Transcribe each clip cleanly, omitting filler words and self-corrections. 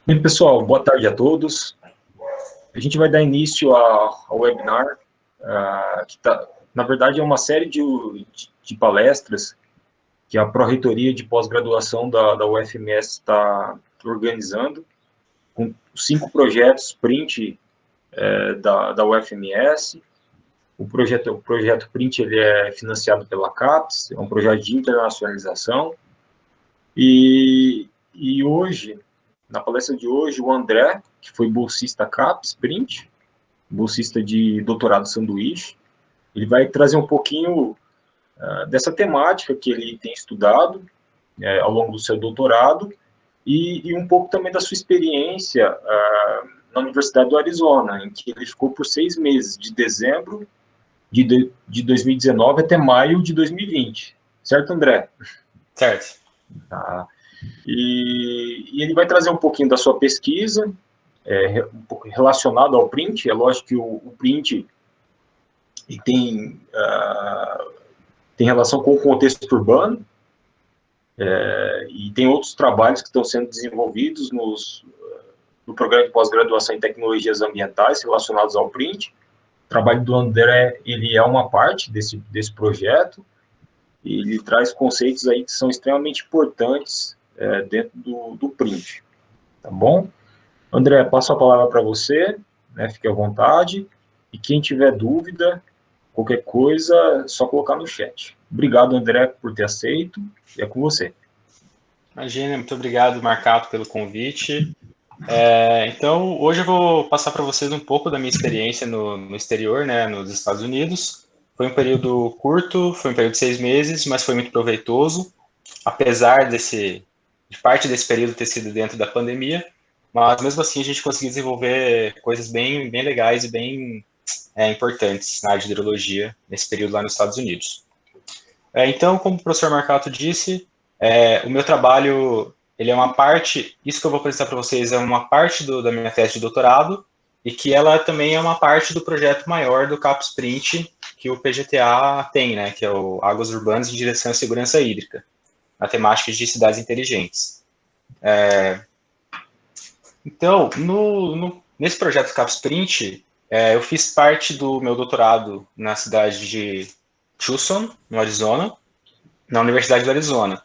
Bem, pessoal, boa tarde a todos. A gente vai dar início ao webinar, na verdade, é uma série de palestras que a Pró-Reitoria de Pós-Graduação da UFMS está organizando, com 5 projetos Sprint da UFMS. O projeto Print ele é financiado pela CAPES, é um projeto de internacionalização. E hoje, na palestra de hoje, o André, que foi bolsista CAPES Print, bolsista de doutorado sanduíche, ele vai trazer um pouquinho dessa temática que ele tem estudado ao longo do seu doutorado e um pouco também da sua experiência na Universidade do Arizona, em que ele ficou por 6 meses, de dezembro de 2019 até maio de 2020. Certo, André? Certo. Tá. E ele vai trazer um pouquinho da sua pesquisa, um pouco relacionado ao print. É lógico que o print tem relação com o contexto urbano, e tem outros trabalhos que estão sendo desenvolvidos no programa de pós-graduação em tecnologias ambientais relacionados ao print. O trabalho do André, ele é uma parte desse projeto, e ele traz conceitos aí que são extremamente importantes dentro do print, tá bom? André, passo a palavra para você, né, fique à vontade, e quem tiver dúvida, qualquer coisa, é só colocar no chat. Obrigado, André, por ter aceito, e é com você. Imagina, muito obrigado, Marcato, pelo convite. Então, hoje eu vou passar para vocês um pouco da minha experiência no exterior, né, nos Estados Unidos. Foi um período curto, foi um período de 6 meses, mas foi muito proveitoso, apesar de parte desse período ter sido dentro da pandemia, mas mesmo assim a gente conseguiu desenvolver coisas bem, bem legais e bem importantes na área de hidrologia nesse período lá nos Estados Unidos. Então, como o professor Marcato disse, o meu trabalho, ele é uma parte, isso que eu vou apresentar para vocês é uma parte da minha tese de doutorado, e que ela também é uma parte do projeto maior do CAPES Print, que o PGTA tem, né, que é o Águas Urbanas em Direção à Segurança Hídrica, na temática de cidades inteligentes. Então, nesse projeto CAPES Print, eu fiz parte do meu doutorado na cidade de Tucson, no Arizona, na Universidade do Arizona.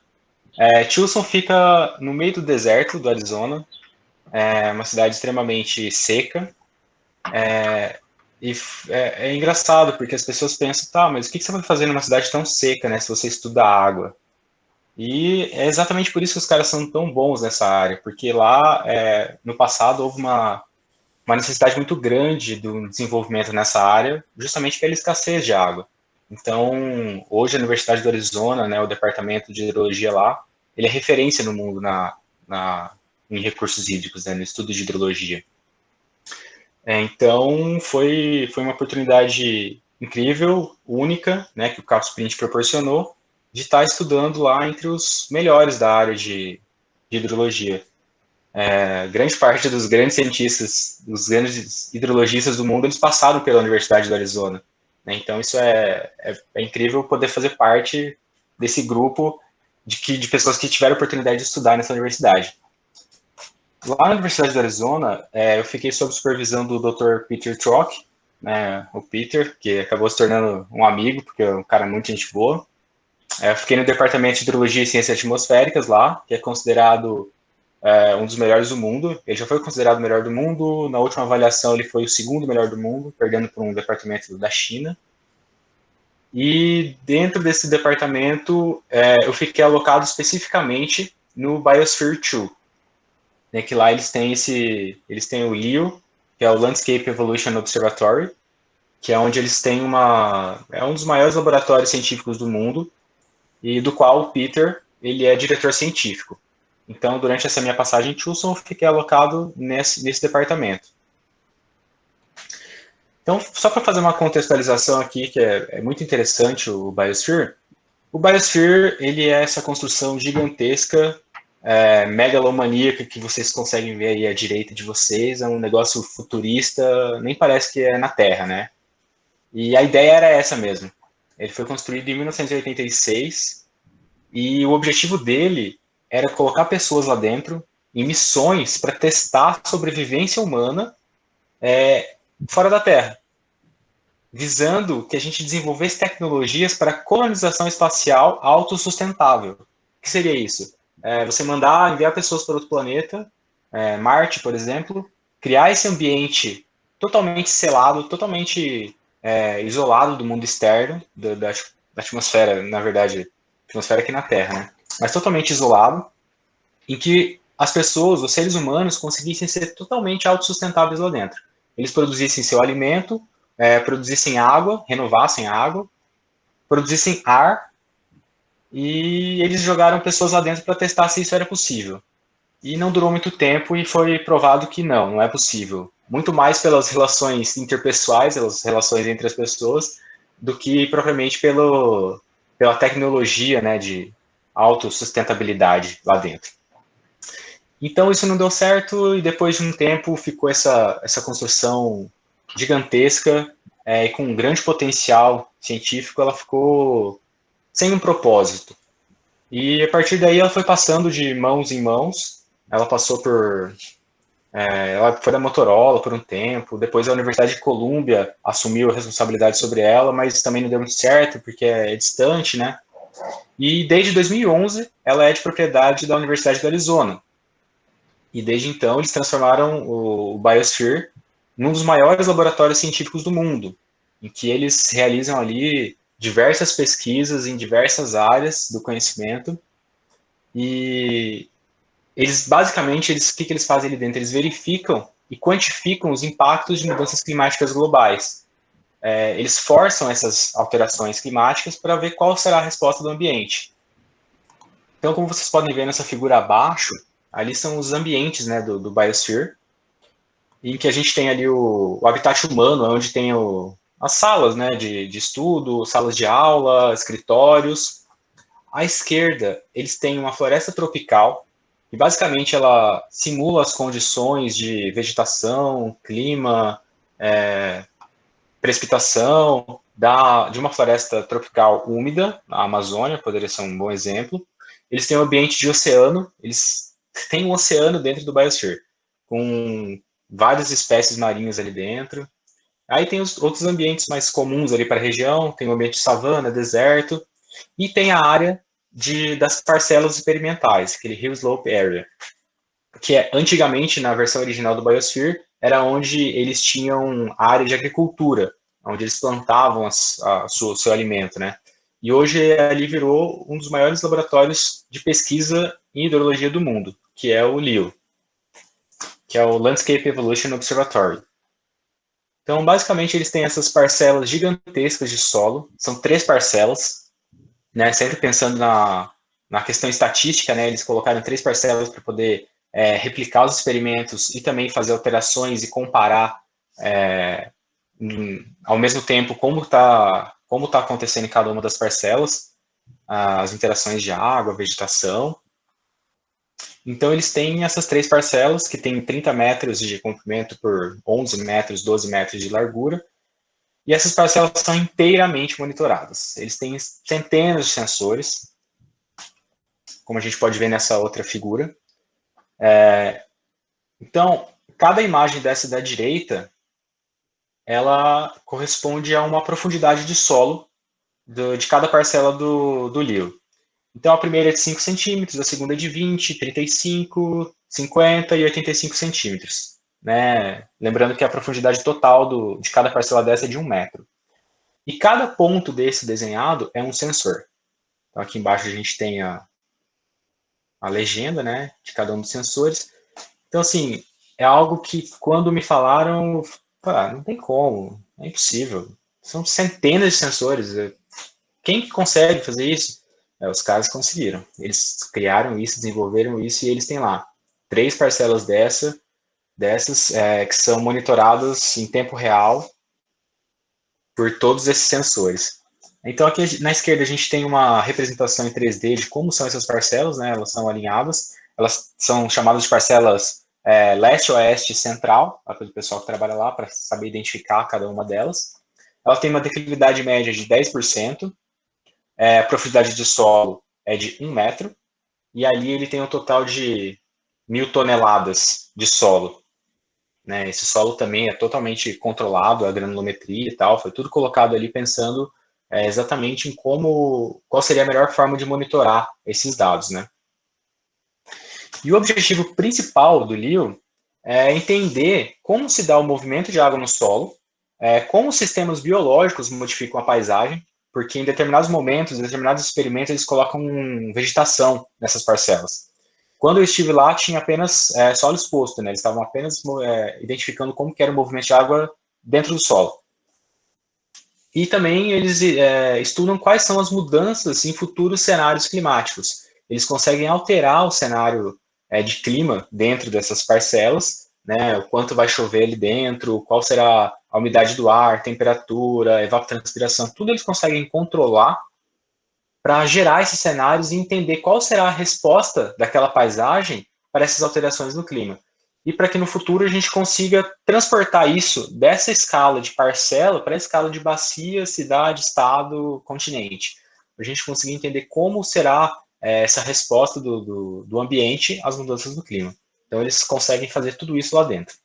Tucson fica no meio do deserto do Arizona, é uma cidade extremamente seca, e é engraçado, porque as pessoas pensam, tá, mas o que você vai fazer numa cidade tão seca, né, se você estuda água? E é exatamente por isso que os caras são tão bons nessa área, porque lá, no passado, houve uma necessidade muito grande do desenvolvimento nessa área, justamente pela escassez de água. Então, hoje a Universidade do Arizona, né, o departamento de hidrologia lá, ele é referência no mundo em recursos hídricos, né, no estudo de hidrologia. Então, foi uma oportunidade incrível, única, né, que o CAPES Print proporcionou, de estar estudando lá entre os melhores da área de hidrologia. Grande parte dos grandes cientistas, dos grandes hidrologistas do mundo, eles passaram pela Universidade do Arizona. Né? Então, isso é incrível poder fazer parte desse grupo de pessoas que tiveram a oportunidade de estudar nessa universidade. Lá na Universidade do Arizona, eu fiquei sob supervisão do Dr. Peter Trock, né, o Peter, que acabou se tornando um amigo, porque é um cara muito gente boa. Eu fiquei no Departamento de Hidrologia e Ciências Atmosféricas lá, que é considerado um dos melhores do mundo. Ele já foi considerado o melhor do mundo. Na última avaliação, ele foi o segundo melhor do mundo, perdendo para um departamento da China. E dentro desse departamento, eu fiquei alocado especificamente no Biosphere 2, né, que lá eles têm o LEO, que é o Landscape Evolution Observatory, que é onde eles têm é um dos maiores laboratórios científicos do mundo, e do qual o Peter, ele é diretor científico. Então, durante essa minha passagem em Tucson, eu fiquei alocado nesse departamento. Então, só para fazer uma contextualização aqui, que é muito interessante o Biosphere, ele é essa construção gigantesca, megalomaníaca, que vocês conseguem ver aí à direita de vocês, é um negócio futurista, nem parece que é na Terra, né? E a ideia era essa mesmo. Ele foi construído em 1986, e o objetivo dele era colocar pessoas lá dentro em missões para testar a sobrevivência humana fora da Terra, visando que a gente desenvolvesse tecnologias para colonização espacial autossustentável. O que seria isso? Você enviar pessoas para outro planeta, Marte, por exemplo, criar esse ambiente totalmente selado, totalmente isolado do mundo externo, da atmosfera, na verdade, atmosfera aqui na Terra, né? Mas totalmente isolado, em que as pessoas, os seres humanos, conseguissem ser totalmente autossustentáveis lá dentro. Eles produzissem seu alimento, produzissem água, renovassem a água, produzissem ar, e eles jogaram pessoas lá dentro para testar se isso era possível. E não durou muito tempo e foi provado que não é possível. Muito mais pelas relações interpessoais, pelas relações entre as pessoas, do que propriamente pela tecnologia, né, de autossustentabilidade lá dentro. Então isso não deu certo e depois de um tempo ficou essa construção gigantesca e com um grande potencial científico, ela ficou sem um propósito. E a partir daí ela foi passando de mãos em mãos. Ela passou ela foi da Motorola por um tempo, depois a Universidade de Colômbia assumiu a responsabilidade sobre ela, mas também não deu muito certo, porque é distante, né? E desde 2011 ela é de propriedade da Universidade do Arizona. E desde então eles transformaram o Biosphere num dos maiores laboratórios científicos do mundo, em que eles realizam ali diversas pesquisas em diversas áreas do conhecimento. E eles, basicamente, o que eles fazem ali dentro? Eles verificam e quantificam os impactos de mudanças climáticas globais. Eles forçam essas alterações climáticas para ver qual será a resposta do ambiente. Então, como vocês podem ver nessa figura abaixo, ali são os ambientes, né, do Biosphere, em que a gente tem ali o habitat humano, onde tem as salas, né, de estudo, salas de aula, escritórios. À esquerda, eles têm uma floresta tropical, e basicamente ela simula as condições de vegetação, clima, precipitação de uma floresta tropical úmida, a Amazônia poderia ser um bom exemplo. Eles têm um ambiente de oceano, eles têm um oceano dentro do Biosphere, com várias espécies marinhas ali dentro. Aí tem os outros ambientes mais comuns ali para a região, tem o ambiente de savana, deserto, e tem a área das parcelas experimentais, aquele Hill Slope Area, que antigamente, na versão original do Biosphere, era onde eles tinham área de agricultura, onde eles plantavam seu alimento, né? E hoje ali virou um dos maiores laboratórios de pesquisa em hidrologia do mundo, que é o LEO, que é o Landscape Evolution Observatory. Então, basicamente, eles têm essas parcelas gigantescas de solo, são 3 parcelas, né? Sempre pensando na questão estatística, né? Eles colocaram 3 parcelas para poder replicar os experimentos e também fazer alterações e comparar ao mesmo tempo como tá acontecendo em cada uma das parcelas, as interações de água, vegetação. Então, eles têm essas 3 parcelas, que têm 30 metros de comprimento por 11 metros, 12 metros de largura, e essas parcelas são inteiramente monitoradas. Eles têm centenas de sensores, como a gente pode ver nessa outra figura. Então, cada imagem dessa da direita, ela corresponde a uma profundidade de solo de cada parcela do LEO. Então, a primeira é de 5 centímetros, a segunda é de 20, 35, 50 e 85 centímetros. Né? Lembrando que a profundidade total de cada parcela dessa é de 1 metro. E cada ponto desse desenhado é um sensor. Então, aqui embaixo a gente tem a legenda, né, de cada um dos sensores. Então, assim, é algo que, quando me falaram, não tem como, é impossível. São centenas de sensores. Quem que consegue fazer isso? Os caras conseguiram. Eles criaram isso, desenvolveram isso, e eles têm lá 3 parcelas dessas que são monitoradas em tempo real por todos esses sensores. Então, aqui na esquerda a gente tem uma representação em 3D de como são essas parcelas, né? Elas são alinhadas, elas são chamadas de parcelas leste, oeste e central, para o pessoal que trabalha lá, para saber identificar cada uma delas. Ela tem uma declividade média de 10%, a profundidade de solo é de 1 metro, e ali ele tem um total de 1.000 toneladas de solo. Né? Esse solo também é totalmente controlado, a granulometria e tal, foi tudo colocado ali pensando exatamente em qual seria a melhor forma de monitorar esses dados, né? E o objetivo principal do LEO é entender como se dá o movimento de água no solo, como os sistemas biológicos modificam a paisagem, porque em determinados momentos, em determinados experimentos, eles colocam vegetação nessas parcelas. Quando eu estive lá, tinha apenas solo exposto, né? Eles estavam apenas identificando como que era o movimento de água dentro do solo. E também eles estudam quais são as mudanças em futuros cenários climáticos. Eles conseguem alterar o cenário de clima dentro dessas parcelas, né? O quanto vai chover ali dentro, qual será a umidade do ar, temperatura, evapotranspiração, tudo eles conseguem controlar para gerar esses cenários e entender qual será a resposta daquela paisagem para essas alterações no clima. E para que no futuro a gente consiga transportar isso dessa escala de parcela para a escala de bacia, cidade, estado, continente. Para a gente conseguir entender como será essa resposta do ambiente às mudanças do clima. Então eles conseguem fazer tudo isso lá dentro.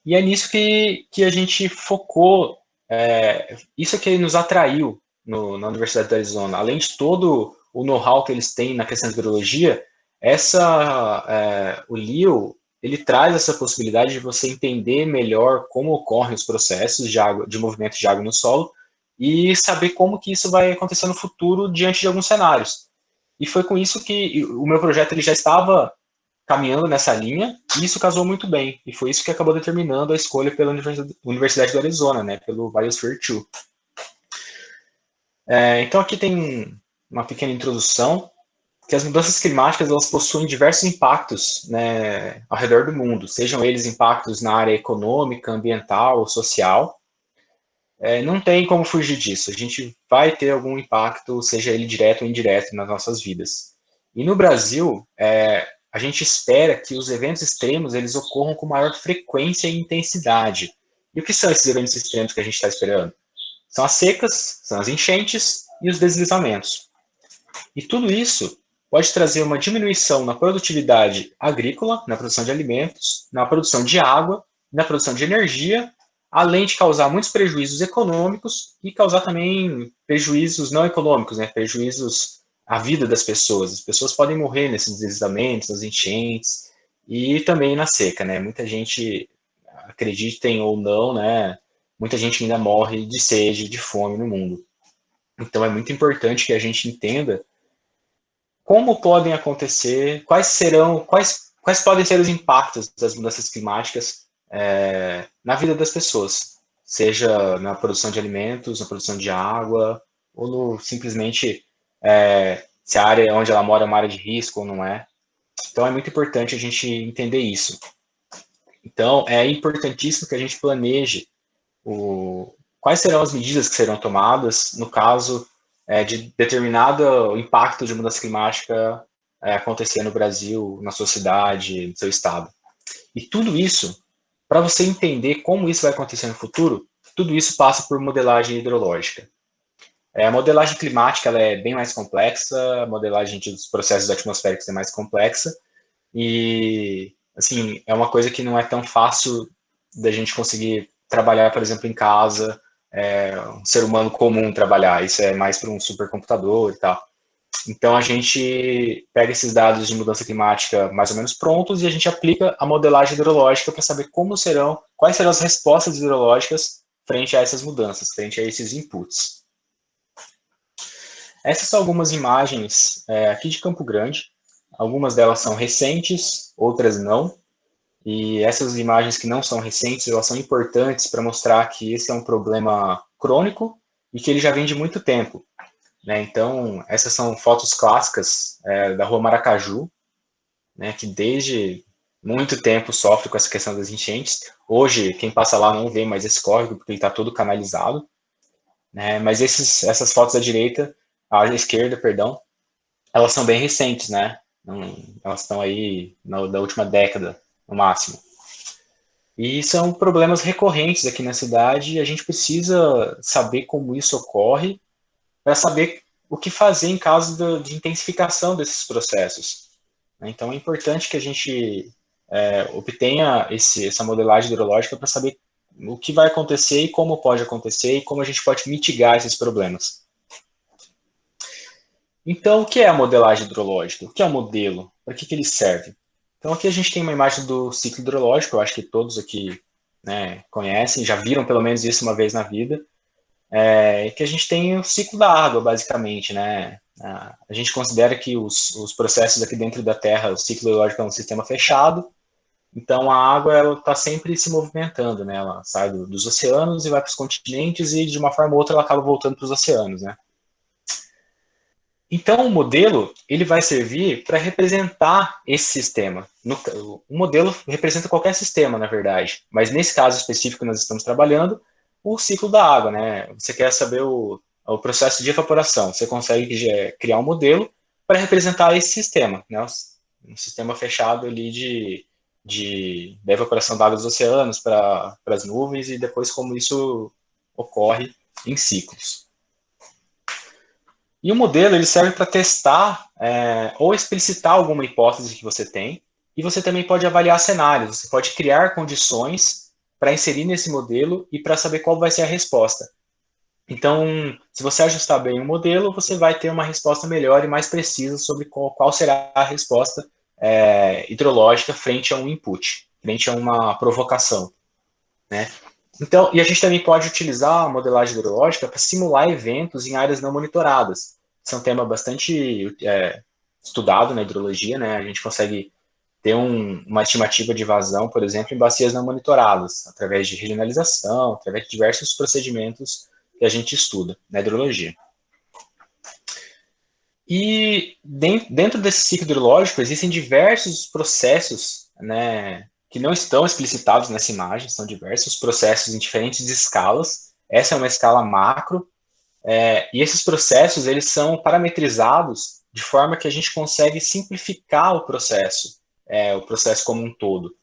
E é nisso que a gente focou, isso que nos atraiu na Universidade do Arizona. Além de todo o know-how que eles têm na questão de hidrologia, o LEO, ele traz essa possibilidade de você entender melhor como ocorrem os processos de movimento de água no solo e saber como que isso vai acontecer no futuro diante de alguns cenários. E foi com isso que o meu projeto ele já estava caminhando nessa linha, e isso casou muito bem. E foi isso que acabou determinando a escolha pela Universidade do Arizona, né, pelo Biosphere 2. Então aqui tem uma pequena introdução, que as mudanças climáticas elas possuem diversos impactos, né, ao redor do mundo, sejam eles impactos na área econômica, ambiental, social. Não tem como fugir disso, a gente vai ter algum impacto, seja ele direto ou indireto, nas nossas vidas. E no Brasil, a gente espera que os eventos extremos eles ocorram com maior frequência e intensidade. E o que são esses eventos extremos que a gente está esperando? São as secas, são as enchentes e os deslizamentos. E tudo isso pode trazer uma diminuição na produtividade agrícola, na produção de alimentos, na produção de água, na produção de energia, além de causar muitos prejuízos econômicos e causar também prejuízos não econômicos, né? Prejuízos à vida das pessoas. As pessoas podem morrer nesses deslizamentos, nas enchentes e também na seca, né? Muita gente, acreditem ou não, né? Muita gente ainda morre de sede, de fome no mundo. Então é muito importante que a gente entenda como podem acontecer, quais podem ser os impactos das mudanças climáticas na vida das pessoas, seja na produção de alimentos, na produção de água, ou simplesmente se a área onde ela mora é uma área de risco ou não é. Então é muito importante a gente entender isso. Então é importantíssimo que a gente planeje quais serão as medidas que serão tomadas no caso de determinado impacto de mudança climática acontecer no Brasil, na sua cidade, no seu estado. E tudo isso, para você entender como isso vai acontecer no futuro, tudo isso passa por modelagem hidrológica. A modelagem climática ela é bem mais complexa, a modelagem dos processos atmosféricos é mais complexa, e assim, é uma coisa que não é tão fácil da gente conseguir trabalhar, por exemplo, em casa, um ser humano comum trabalhar, isso é mais para um supercomputador e tal. Então a gente pega esses dados de mudança climática mais ou menos prontos e a gente aplica a modelagem hidrológica para saber quais serão as respostas hidrológicas frente a essas mudanças, frente a esses inputs. Essas são algumas imagens aqui de Campo Grande. Algumas delas são recentes, outras não. E essas imagens que não são recentes, elas são importantes para mostrar que esse é um problema crônico e que ele já vem de muito tempo. Né? Então, essas são fotos clássicas da Rua Maracaju, né, que desde muito tempo sofre com essa questão das enchentes. Hoje, quem passa lá não vê mais esse córrego, porque ele está todo canalizado. Né? Mas essas fotos à esquerda, perdão, elas são bem recentes, né? Elas estão aí da última década, no máximo. E são problemas recorrentes aqui na cidade e a gente precisa saber como isso ocorre para saber o que fazer em caso de intensificação desses processos. né? Então, é importante que a gente obtenha essa modelagem hidrológica para saber o que vai acontecer e como pode acontecer e como a gente pode mitigar esses problemas. Então, o que é a modelagem hidrológica? O que é o modelo? Para que ele serve? Então, aqui a gente tem uma imagem do ciclo hidrológico, eu acho que todos aqui, né, conhecem, já viram pelo menos isso uma vez na vida, que a gente tem o ciclo da água, basicamente, né? A gente considera que os processos aqui dentro da Terra, o ciclo hidrológico é um sistema fechado, então a água está sempre se movimentando, né? Ela sai dos oceanos e vai para os continentes e de uma forma ou outra ela acaba voltando para os oceanos, né? Então, o modelo ele vai servir para representar esse sistema. O modelo representa qualquer sistema, na verdade, mas nesse caso específico que nós estamos trabalhando, o ciclo da água, né? Você quer saber o processo de evaporação, você consegue criar um modelo para representar esse sistema, né? Um sistema fechado ali da evaporação da água dos oceanos para as nuvens e depois como isso ocorre em ciclos. E o modelo ele serve para testar ou explicitar alguma hipótese que você tem, e você também pode avaliar cenários, você pode criar condições para inserir nesse modelo e para saber qual vai ser a resposta. Então, se você ajustar bem o modelo, você vai ter uma resposta melhor e mais precisa sobre qual será a resposta hidrológica frente a um input, frente a uma provocação, né? Então, e a gente também pode utilizar a modelagem hidrológica para simular eventos em áreas não monitoradas. Esse é um tema bastante estudado na hidrologia, né? A gente consegue ter uma estimativa de vazão, por exemplo, em bacias não monitoradas, através de regionalização, através de diversos procedimentos que a gente estuda na hidrologia. E dentro desse ciclo hidrológico existem diversos processos, né, que não estão explicitados nessa imagem, são diversos processos em diferentes escalas. Essa é uma escala macro, e esses processos eles são parametrizados de forma que a gente consegue simplificar o processo como um todo.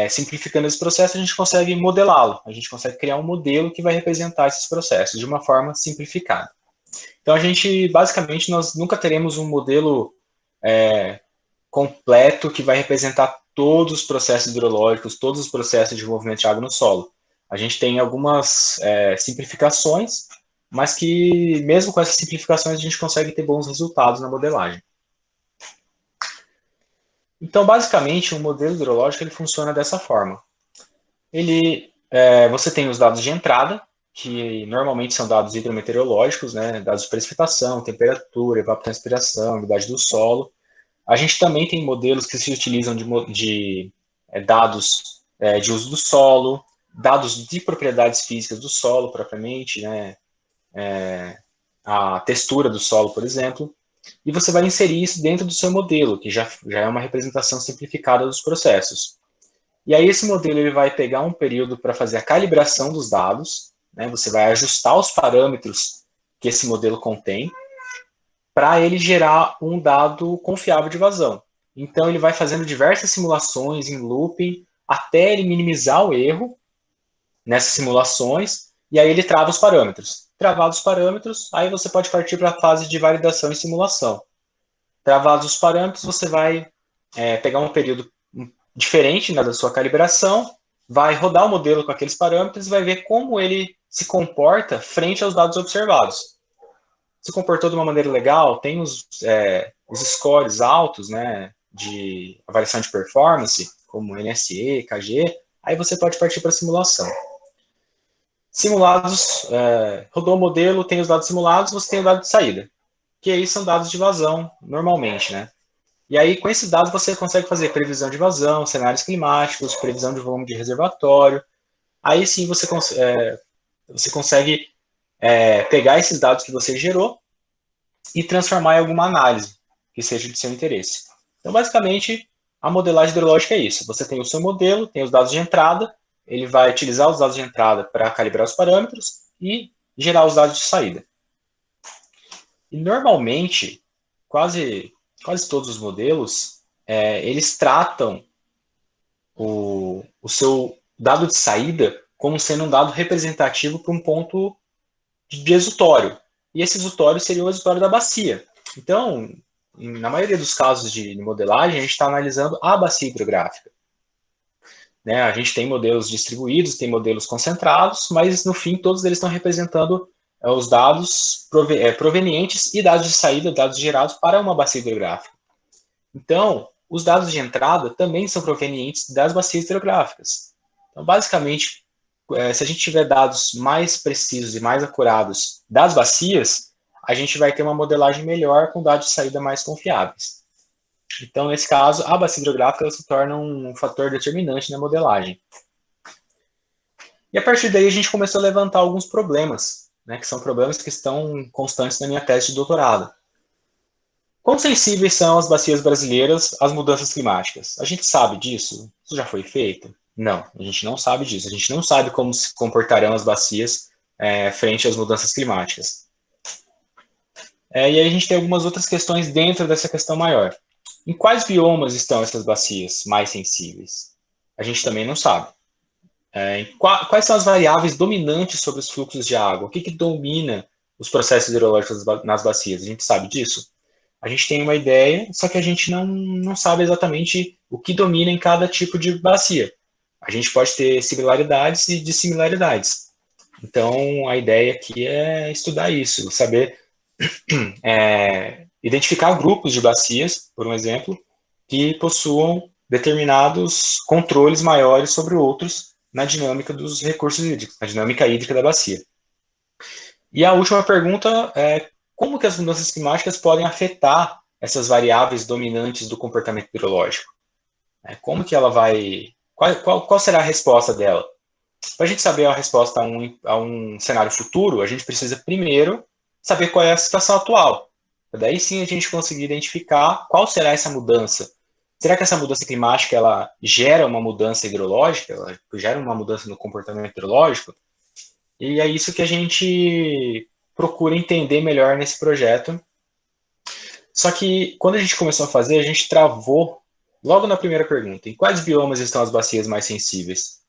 Simplificando esse processo, a gente consegue modelá-lo, a gente consegue criar um modelo que vai representar esses processos de uma forma simplificada. Então, basicamente, nós nunca teremos um modelo completo que vai representar todos os processos hidrológicos, todos os processos de movimento de água no solo. A gente tem algumas simplificações, mas que, mesmo com essas simplificações, a gente consegue ter bons resultados na modelagem. Então, basicamente, um modelo hidrológico ele funciona dessa forma. Você tem os dados de entrada, que normalmente são dados hidrometeorológicos, né, dados de precipitação, temperatura, evapotranspiração, umidade do solo. A gente também tem modelos que se utilizam de dados de uso do solo, dados de propriedades físicas do solo propriamente, né, a textura do solo, por exemplo, e você vai inserir isso dentro do seu modelo, que já é uma representação simplificada dos processos. E aí esse modelo ele vai pegar um período para fazer a calibração dos dados, né? Você vai ajustar os parâmetros que esse modelo contém para ele gerar um dado confiável de vazão. Então ele vai fazendo diversas simulações em looping até ele minimizar o erro nessas simulações e aí ele trava os parâmetros. Travados os parâmetros, aí você pode partir para a fase de validação e simulação. Travados os parâmetros, você vai pegar um período diferente da sua calibração, vai rodar o modelo com aqueles parâmetros e vai ver como ele se comporta frente aos dados observados. Se comportou de uma maneira legal, tem os scores altos, né, de avaliação de performance, como NSE, KG, aí você pode partir para a simulação. Simulados, rodou o modelo, tem os dados simulados, você tem o dado de saída, que aí são dados de vazão, normalmente, né? E aí, com esses dados, você consegue fazer previsão de vazão, cenários climáticos, previsão de volume de reservatório. Aí sim você consegue pegar esses dados que você gerou e transformar em alguma análise que seja de seu interesse. Então, basicamente, a modelagem hidrológica é isso. Você tem o seu modelo, tem os dados de entrada, ele vai utilizar os dados de entrada para calibrar os parâmetros e gerar os dados de saída. E, normalmente, quase todos os modelos, eles tratam o seu dado de saída como sendo um dado representativo para um ponto de exutório. E esse exutório seria o exutório da bacia. Então, na maioria dos casos de modelagem, a gente está analisando a bacia hidrográfica. Né? A gente tem modelos distribuídos, tem modelos concentrados, mas no fim todos eles estão representando os dados provenientes e dados de saída, dados gerados para uma bacia hidrográfica. Então, os dados de entrada também são provenientes das bacias hidrográficas. Então, basicamente, se a gente tiver dados mais precisos e mais acurados das bacias, a gente vai ter uma modelagem melhor com dados de saída mais confiáveis. Então, nesse caso, a bacia hidrográfica se torna um fator determinante na modelagem. E a partir daí a gente começou a levantar alguns problemas, né, que são problemas que estão constantes na minha tese de doutorado. Quão sensíveis são as bacias brasileiras às mudanças climáticas? A gente sabe disso? Isso já foi feito? Não, a gente não sabe disso. A gente não sabe como se comportarão as bacias frente às mudanças climáticas. E aí a gente tem algumas outras questões dentro dessa questão maior. Em quais biomas estão essas bacias mais sensíveis? A gente também não sabe. Quais são as variáveis dominantes sobre os fluxos de água? O que domina os processos hidrológicos nas bacias? A gente sabe disso? A gente tem uma ideia, só que a gente não sabe exatamente o que domina em cada tipo de bacia. A gente pode ter similaridades e dissimilaridades. Então, a ideia aqui é estudar isso, saber identificar grupos de bacias, por um exemplo, que possuam determinados controles maiores sobre outros na dinâmica dos recursos hídricos, na dinâmica hídrica da bacia. E a última pergunta é como que as mudanças climáticas podem afetar essas variáveis dominantes do comportamento hidrológico? Como que ela vai... Qual será a resposta dela? Para a gente saber a resposta a um cenário futuro, a gente precisa primeiro saber qual é a situação atual. Daí sim a gente conseguir identificar qual será essa mudança. Será que essa mudança climática ela gera uma mudança hidrológica? Ela gera uma mudança no comportamento hidrológico? E é isso que a gente procura entender melhor nesse projeto. Só que quando a gente começou a fazer, a gente travou logo na primeira pergunta. Em quais biomas estão as bacias mais sensíveis?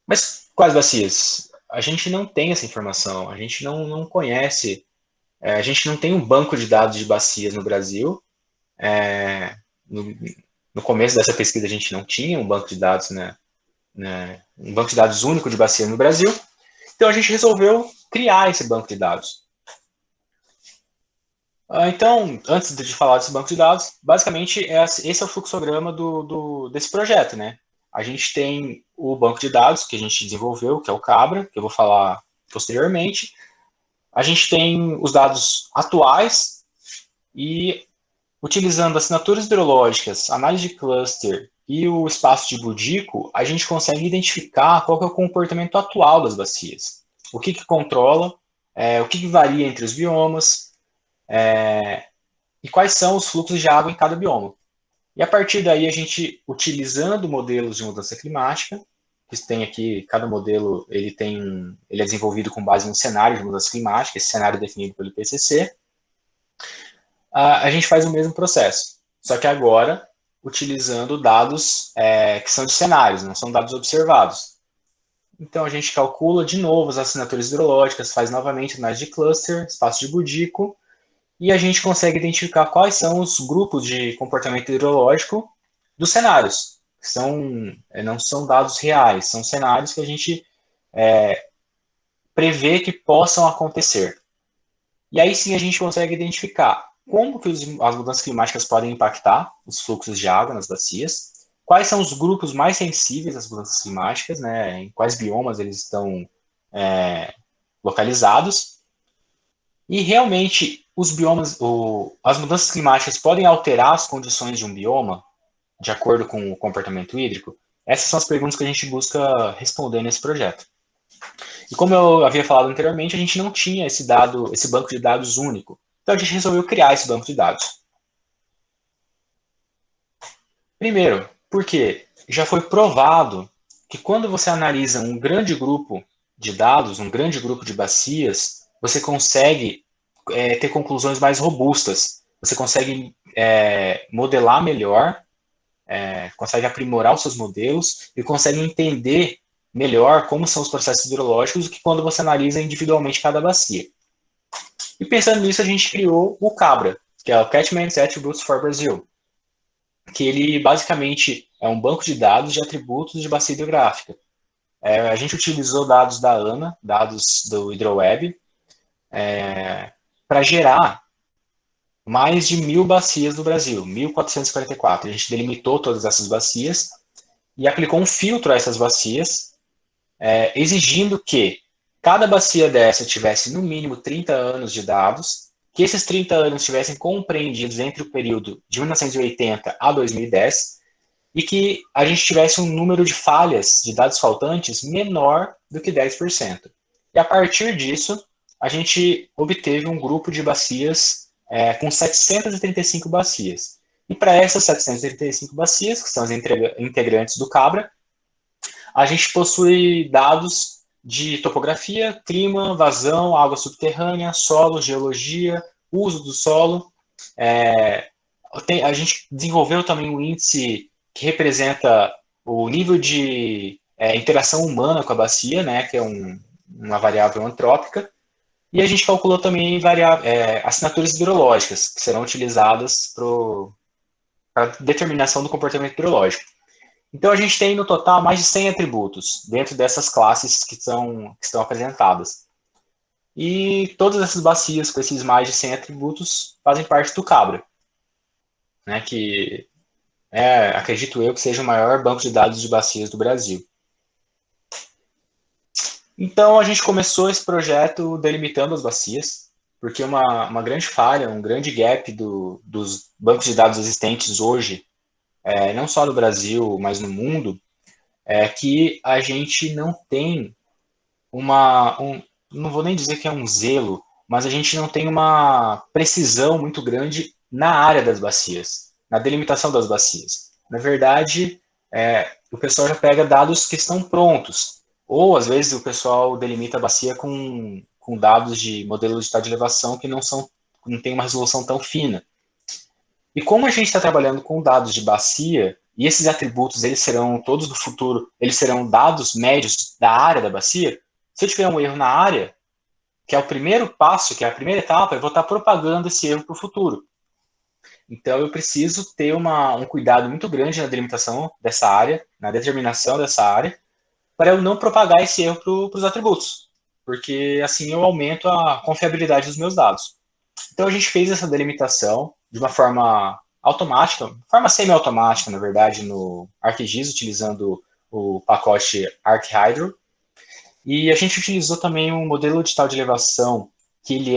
Mas quais bacias? A gente não tem essa informação, a gente não conhece, a gente não tem um banco de dados de bacias no Brasil. No começo dessa pesquisa a gente não tinha um banco de dados, um banco de dados único de bacias no Brasil. Então a gente resolveu criar esse banco de dados. Então, antes de falar desse banco de dados, basicamente esse é o fluxograma desse projeto, né? A gente tem o banco de dados que a gente desenvolveu, que é o Cabra, que eu vou falar posteriormente. A gente tem os dados atuais e, utilizando assinaturas hidrológicas, análise de cluster e o espaço de Boudico, a gente consegue identificar qual que é o comportamento atual das bacias. O que controla, o que varia entre os biomas, e quais são os fluxos de água em cada bioma. E a partir daí, a gente, utilizando modelos de mudança climática, que tem aqui, cada modelo ele é desenvolvido com base em um cenário de mudança climática, esse cenário é definido pelo IPCC, a gente faz o mesmo processo, só que agora utilizando dados que são de cenários, não são dados observados. Então, a gente calcula de novo as assinaturas hidrológicas, faz novamente análise de cluster, espaço de Boudico, e a gente consegue identificar quais são os grupos de comportamento hidrológico dos cenários. Não são dados reais, são cenários que a gente prevê que possam acontecer. E aí sim a gente consegue identificar como que as mudanças climáticas podem impactar os fluxos de água nas bacias, quais são os grupos mais sensíveis às mudanças climáticas, né, em quais biomas eles estão localizados, e realmente as mudanças climáticas podem alterar as condições de um bioma de acordo com o comportamento hídrico? Essas são as perguntas que a gente busca responder nesse projeto. E como eu havia falado anteriormente, a gente não tinha esse banco de dados único. Então a gente resolveu criar esse banco de dados. Primeiro, porque já foi provado que quando você analisa um grande grupo de dados, um grande grupo de bacias, você consegue ter conclusões mais robustas. Você consegue modelar melhor, consegue aprimorar os seus modelos e consegue entender melhor como são os processos hidrológicos do que quando você analisa individualmente cada bacia. E pensando nisso, a gente criou o Cabra, que é o Catchment Attributes for Brazil, que ele basicamente é um banco de dados de atributos de bacia hidrográfica. A gente utilizou dados da ANA, dados do HydroWeb, para gerar mais de 1.000 bacias no Brasil, 1.444. A gente delimitou todas essas bacias e aplicou um filtro a essas bacias, exigindo que cada bacia dessa tivesse no mínimo 30 anos de dados, que esses 30 anos estivessem compreendidos entre o período de 1980 a 2010 e que a gente tivesse um número de falhas de dados faltantes menor do que 10%. E a partir disso, a gente obteve um grupo de bacias com 735 bacias. E para essas 735 bacias, que são as integrantes do Cabra, a gente possui dados de topografia, clima, vazão, água subterrânea, solo, geologia, uso do solo. A gente desenvolveu também um índice que representa o nível de interação humana com a bacia, né, que é uma variável antrópica, e a gente calculou também assinaturas hidrológicas, que serão utilizadas para determinação do comportamento hidrológico. Então, a gente tem no total mais de 100 atributos dentro dessas classes que estão apresentadas. E todas essas bacias com esses mais de 100 atributos fazem parte do Cabra, né, que acredito eu que seja o maior banco de dados de bacias do Brasil. Então, a gente começou esse projeto delimitando as bacias, porque uma grande falha, um grande gap dos bancos de dados existentes hoje, não só no Brasil, mas no mundo, é que a gente não tem não vou nem dizer que é um zelo, mas a gente não tem uma precisão muito grande na área das bacias, na delimitação das bacias. Na verdade, o pessoal já pega dados que estão prontos, ou às vezes o pessoal delimita a bacia com dados de modelo de estado de elevação que não tem uma resolução tão fina. E como a gente está trabalhando com dados de bacia, e esses atributos eles serão todos no futuro, eles serão dados médios da área da bacia, se eu tiver um erro na área, que é o primeiro passo, que é a primeira etapa, eu vou estar propagando esse erro para o futuro. Então, eu preciso ter um cuidado muito grande na delimitação dessa área, na determinação dessa área, para eu não propagar esse erro para os atributos, porque assim eu aumento a confiabilidade dos meus dados. Então, a gente fez essa delimitação de uma forma automática, forma semi-automática, na verdade, no ArcGIS, utilizando o pacote ArcHydro. E a gente utilizou também um modelo digital de elevação que ele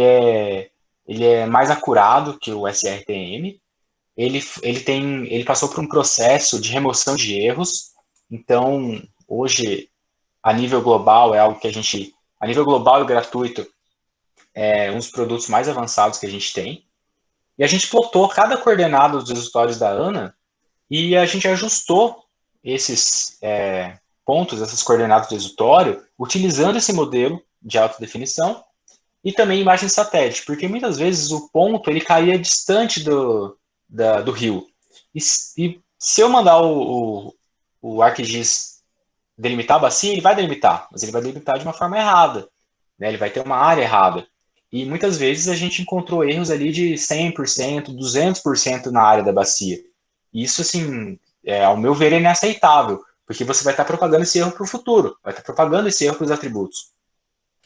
é mais acurado que o SRTM. Ele passou por um processo de remoção de erros. Então, hoje, a nível global, é algo que a nível global e gratuito, é um dos produtos mais avançados que a gente tem. E a gente plotou cada coordenada dos resultados da ANA e a gente ajustou esses pontos, essas coordenadas do resultório, utilizando esse modelo de alta definição e também imagem de satélite, porque muitas vezes o ponto ele caía distante do rio. E se eu mandar o ArcGIS delimitar a bacia, ele vai delimitar, mas ele vai delimitar de uma forma errada, né? Ele vai ter uma área errada. E muitas vezes a gente encontrou erros ali de 100%, 200% na área da bacia. Isso, assim, ao meu ver, é inaceitável, porque você vai estar propagando esse erro para o futuro, vai estar propagando esse erro para os atributos.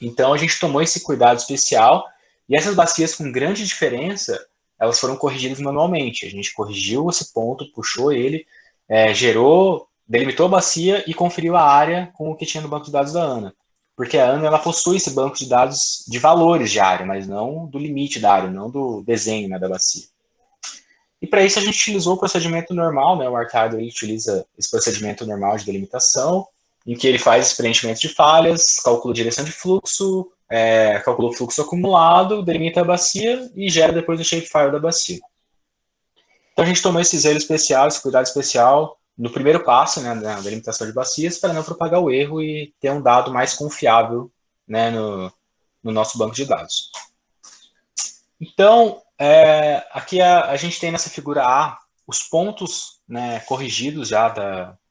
Então, a gente tomou esse cuidado especial, e essas bacias com grande diferença, elas foram corrigidas manualmente. A gente corrigiu esse ponto, puxou ele, delimitou a bacia e conferiu a área com o que tinha no banco de dados da ANA. Porque a ANA ela possui esse banco de dados de valores de área, mas não do limite da área, não do desenho, né, da bacia. E para isso a gente utilizou o procedimento normal, né? O ArcHydro ele utiliza esse procedimento normal de delimitação, em que ele faz esse preenchimento de falhas, calcula a direção de fluxo, calcula o fluxo acumulado, delimita a bacia e gera depois o shapefile da bacia. Então a gente tomou esse zelo especial, esse cuidado especial, no primeiro passo, né, na delimitação de bacias, para não propagar o erro e ter um dado mais confiável, né, no nosso banco de dados. Então, aqui a gente tem nessa figura A os pontos, né, corrigidos já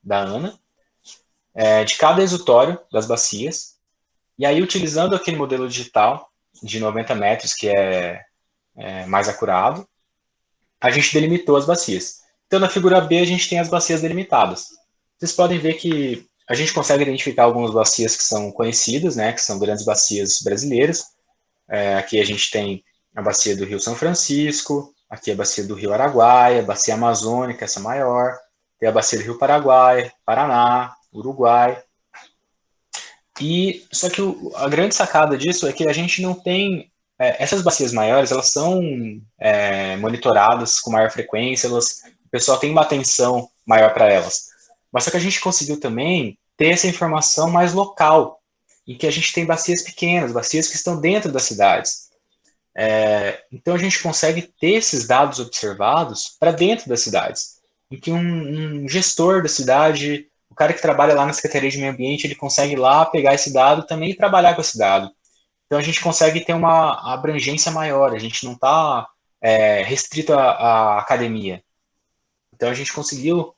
da ANA, de cada exutório das bacias, e aí utilizando aquele modelo digital de 90 metros, que é mais acurado, a gente delimitou as bacias. Então, na figura B, a gente tem as bacias delimitadas. Vocês podem ver que a gente consegue identificar algumas bacias que são conhecidas, né, que são grandes bacias brasileiras. Aqui a gente tem a bacia do Rio São Francisco, aqui a bacia do Rio Araguaia, a bacia amazônica, essa maior, tem a bacia do Rio Paraguai, Paraná, Uruguai. Só que a grande sacada disso é que a gente não tem... essas bacias maiores, elas são monitoradas com maior frequência, o pessoal tem uma atenção maior para elas. Mas só que a gente conseguiu também ter essa informação mais local, em que a gente tem bacias pequenas, bacias que estão dentro das cidades. Então a gente consegue ter esses dados observados para dentro das cidades, em que um gestor da cidade, o cara que trabalha lá na Secretaria de Meio Ambiente, ele consegue ir lá pegar esse dado também e trabalhar com esse dado. Então a gente consegue ter uma abrangência maior, a gente não está restrito à academia. Então a gente conseguiu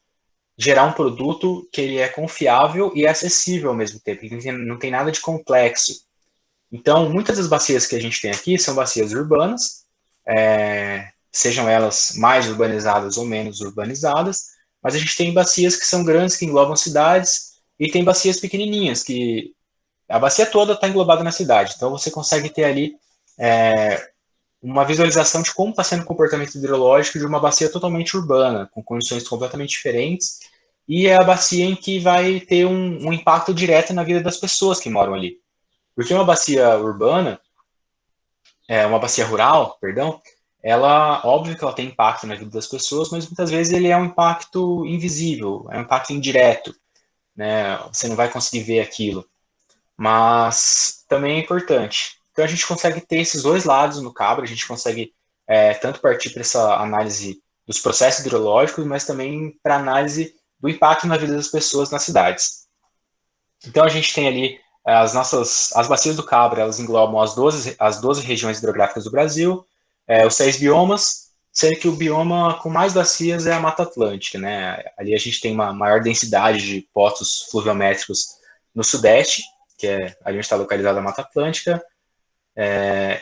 gerar um produto que ele é confiável e acessível ao mesmo tempo, que não tem nada de complexo. Então, muitas das bacias que a gente tem aqui são bacias urbanas, sejam elas mais urbanizadas ou menos urbanizadas, mas a gente tem bacias que são grandes, que englobam cidades, e tem bacias pequenininhas, que a bacia toda está englobada na cidade. Então, você consegue ter ali uma visualização de como está sendo o comportamento hidrológico de uma bacia totalmente urbana, com condições completamente diferentes, e é a bacia em que vai ter um impacto direto na vida das pessoas que moram ali. Porque uma bacia urbana, uma bacia rural, perdão, óbvio que ela tem impacto na vida das pessoas, mas muitas vezes ele é um impacto invisível, é um impacto indireto, né? Você não vai conseguir ver aquilo, mas também é importante. Então a gente consegue ter esses dois lados no Cabra, a gente consegue tanto partir para essa análise dos processos hidrológicos, mas também para análise do impacto na vida das pessoas nas cidades. Então a gente tem ali as bacias do Cabra, elas englobam as 12 regiões hidrográficas do Brasil, os 6 biomas, sendo que o bioma com mais bacias é a Mata Atlântica, né? Ali a gente tem uma maior densidade de poços fluviométricos no Sudeste, que é ali onde está localizada a Mata Atlântica.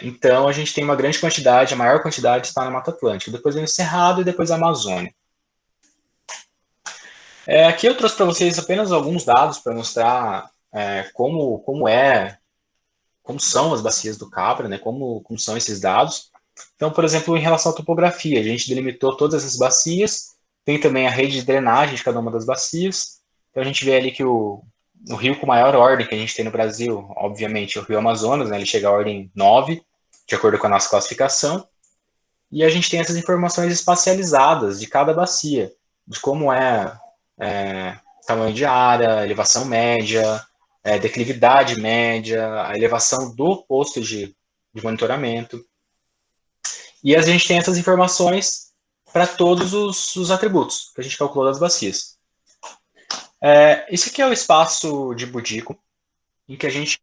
Então a gente tem uma grande quantidade, a maior quantidade está na Mata Atlântica. Depois vem o Cerrado e depois a Amazônia. Aqui eu trouxe para vocês apenas alguns dados para mostrar como são as bacias do Cabra, né? Como são esses dados. Então, por exemplo, em relação à topografia, a gente delimitou todas as bacias, tem também a rede de drenagem de cada uma das bacias. Então a gente vê ali que o rio com maior ordem que a gente tem no Brasil, obviamente, é o Rio Amazonas, né? Ele chega à ordem 9, de acordo com a nossa classificação. E a gente tem essas informações espacializadas de cada bacia, de como tamanho de área, elevação média, declividade média, a elevação do posto de monitoramento. E a gente tem essas informações para todos os atributos que a gente calculou das bacias. Esse aqui é o espaço de Boudico, em que a gente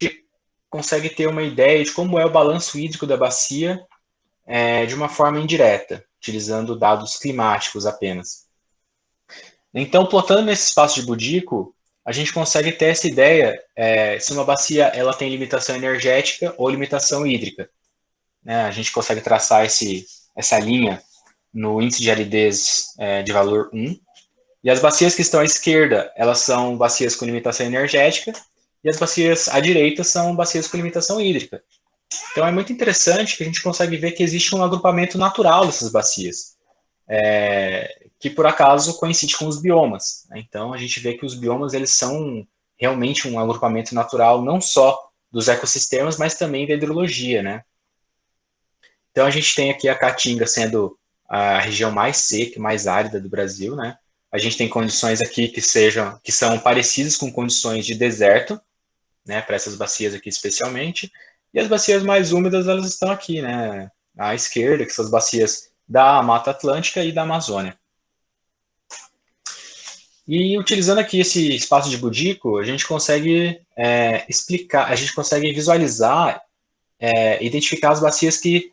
consegue ter uma ideia de como é o balanço hídrico da bacia de uma forma indireta, utilizando dados climáticos apenas. Então, plotando nesse espaço de Boudico, a gente consegue ter essa ideia se uma bacia ela tem limitação energética ou limitação hídrica. Né? A gente consegue traçar essa linha no índice de aridez de valor 1. E as bacias que estão à esquerda, elas são bacias com limitação energética, e as bacias à direita são bacias com limitação hídrica. Então, é muito interessante que a gente consegue ver que existe um agrupamento natural dessas bacias, que, por acaso, coincide com os biomas. Então, a gente vê que os biomas eles são realmente um agrupamento natural, não só dos ecossistemas, mas também da hidrologia, né? Então, a gente tem aqui a Caatinga sendo a região mais seca, mais árida do Brasil, né? A gente tem condições aqui que são parecidas com condições de deserto, né? Para essas bacias aqui especialmente. E as bacias mais úmidas, elas estão aqui, né? À esquerda, que são as bacias da Mata Atlântica e da Amazônia. E utilizando aqui esse espaço de Boudico, a gente consegue explicar, a gente consegue visualizar, identificar as bacias que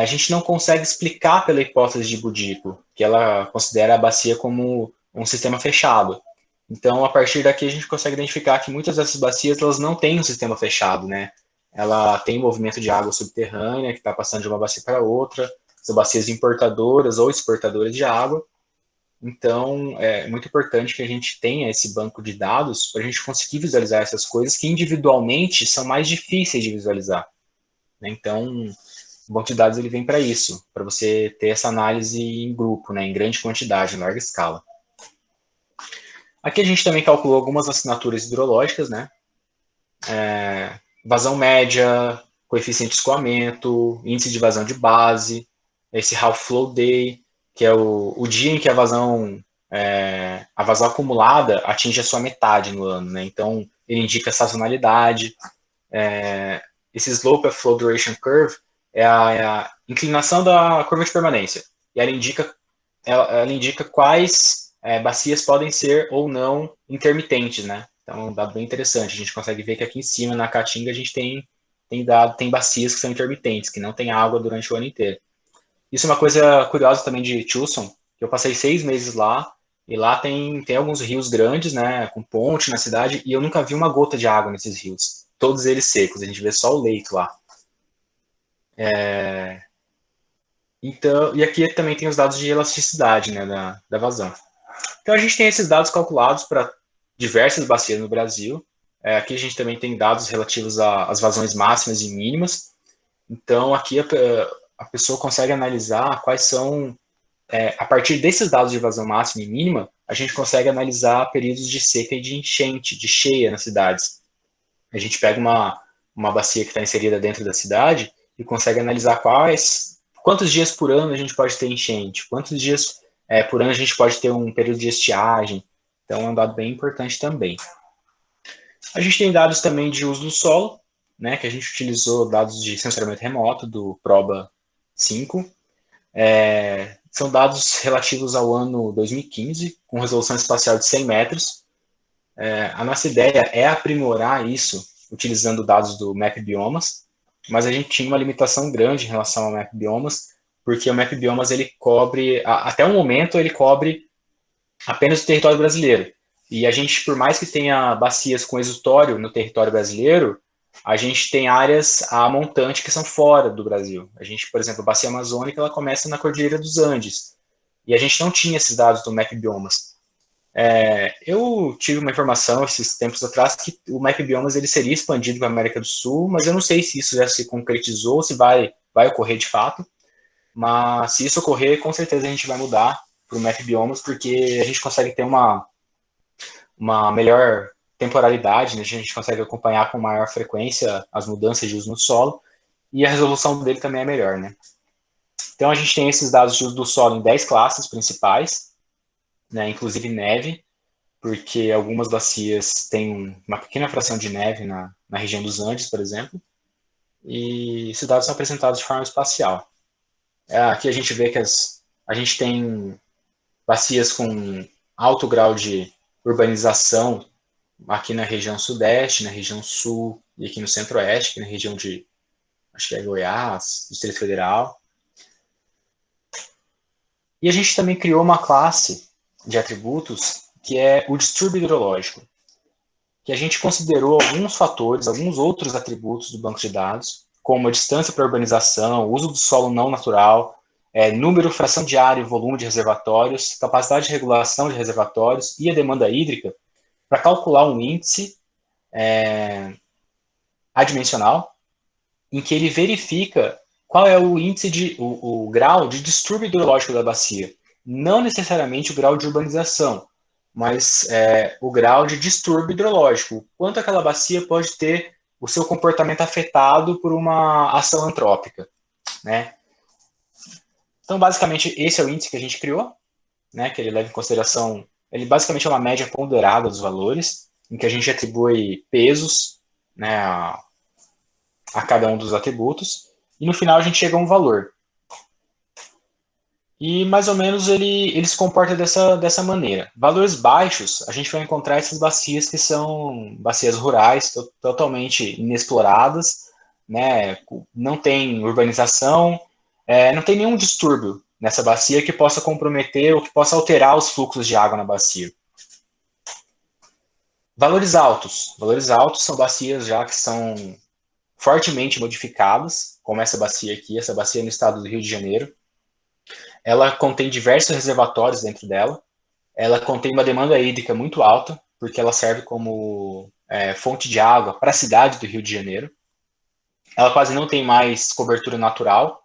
a gente não consegue explicar pela hipótese de Boudico, que ela considera a bacia como um sistema fechado. Então, a partir daqui, a gente consegue identificar que muitas dessas bacias elas não têm um sistema fechado, né? Ela tem movimento de água subterrânea, que está passando de uma bacia para outra, são bacias importadoras ou exportadoras de água. Então, é muito importante que a gente tenha esse banco de dados para a gente conseguir visualizar essas coisas que individualmente são mais difíceis de visualizar, né? Então, o banco de dados ele vem para isso, para você ter essa análise em grupo, né, em grande quantidade, em larga escala. Aqui a gente também calculou algumas assinaturas hidrológicas, né? Vazão média, coeficiente de escoamento, índice de vazão de base, esse half flow day, que é o dia em que a vazão acumulada atinge a sua metade no ano, né? Então, ele indica sazonalidade. Esse slope of flow duration curve é a inclinação da curva de permanência. E ela indica quais bacias podem ser ou não intermitentes, né? Então, é um dado bem interessante. A gente consegue ver que aqui em cima, na Caatinga, a gente tem bacias que são intermitentes, que não tem água durante o ano inteiro. Isso é uma coisa curiosa também de Tucson, que eu passei 6 meses lá, e lá tem alguns rios grandes, né, com ponte na cidade, e eu nunca vi uma gota de água nesses rios. Todos eles secos, a gente vê só o leito lá. Então, e aqui também tem os dados de elasticidade, né, da vazão. Então a gente tem esses dados calculados para diversas bacias no Brasil. Aqui a gente também tem dados relativos às vazões máximas e mínimas. Então aqui a pessoa consegue analisar quais são, a partir desses dados de vazão máxima e mínima, a gente consegue analisar períodos de seca e de enchente, de cheia nas cidades. A gente pega uma bacia que está inserida dentro da cidade e consegue analisar quantos dias por ano a gente pode ter enchente, quantos dias por ano a gente pode ter um período de estiagem. Então, é um dado bem importante também. A gente tem dados também de uso do solo, né, que a gente utilizou dados de sensoriamento remoto do PROBA 5. São dados relativos ao ano 2015, com resolução espacial de 100 metros. A nossa ideia é aprimorar isso utilizando dados do Map Biomas, mas a gente tinha uma limitação grande em relação ao Map Biomas, porque o Map Biomas ele cobre, até o momento, ele cobre apenas o território brasileiro. E a gente, por mais que tenha bacias com exutório no território brasileiro, a gente tem áreas a montante que são fora do Brasil. A gente, por exemplo, a bacia amazônica, ela começa na Cordilheira dos Andes. E a gente não tinha esses dados do Map Biomas. Eu tive uma informação esses tempos atrás que o Map Biomas ele seria expandido para a América do Sul, mas eu não sei se isso já se concretizou, se vai ocorrer de fato. Mas se isso ocorrer, com certeza a gente vai mudar para o Map Biomas, porque a gente consegue ter uma melhor temporalidade, né? A gente consegue acompanhar com maior frequência as mudanças de uso no solo, e a resolução dele também é melhor, né? Então a gente tem esses dados de uso do solo em 10 classes principais, né? Inclusive neve, porque algumas bacias têm uma pequena fração de neve na região dos Andes, por exemplo, e esses dados são apresentados de forma espacial. Aqui a gente vê que a gente tem bacias com alto grau de urbanização aqui na região sudeste, na região sul e aqui no centro-oeste, aqui na região de, acho que é Goiás, Distrito Federal. E a gente também criou uma classe de atributos que é o distúrbio hidrológico, que a gente considerou alguns fatores, alguns outros atributos do banco de dados, como a distância para a urbanização, uso do solo não natural, número, fração de área e volume de reservatórios, capacidade de regulação de reservatórios e a demanda hídrica, para calcular um índice adimensional, em que ele verifica qual é o índice o grau de distúrbio hidrológico da bacia. Não necessariamente o grau de urbanização, mas o grau de distúrbio hidrológico. Quanto aquela bacia pode ter o seu comportamento afetado por uma ação antrópica, né? Então, basicamente, esse é o índice que a gente criou, né, que ele leva em consideração, ele basicamente é uma média ponderada dos valores, em que a gente atribui pesos, né, a cada um dos atributos, e no final a gente chega a um valor. E mais ou menos ele se comporta dessa maneira. Valores baixos, a gente vai encontrar essas bacias que são bacias rurais, totalmente inexploradas, né, não tem urbanização, não tem nenhum distúrbio nessa bacia que possa comprometer ou que possa alterar os fluxos de água na bacia. Valores altos são bacias já que são fortemente modificadas, como essa bacia aqui, essa bacia no estado do Rio de Janeiro. ela contém diversos reservatórios dentro dela, ela contém uma demanda hídrica muito alta, porque ela serve como fonte de água para a cidade do Rio de Janeiro. Ela quase não tem mais cobertura natural,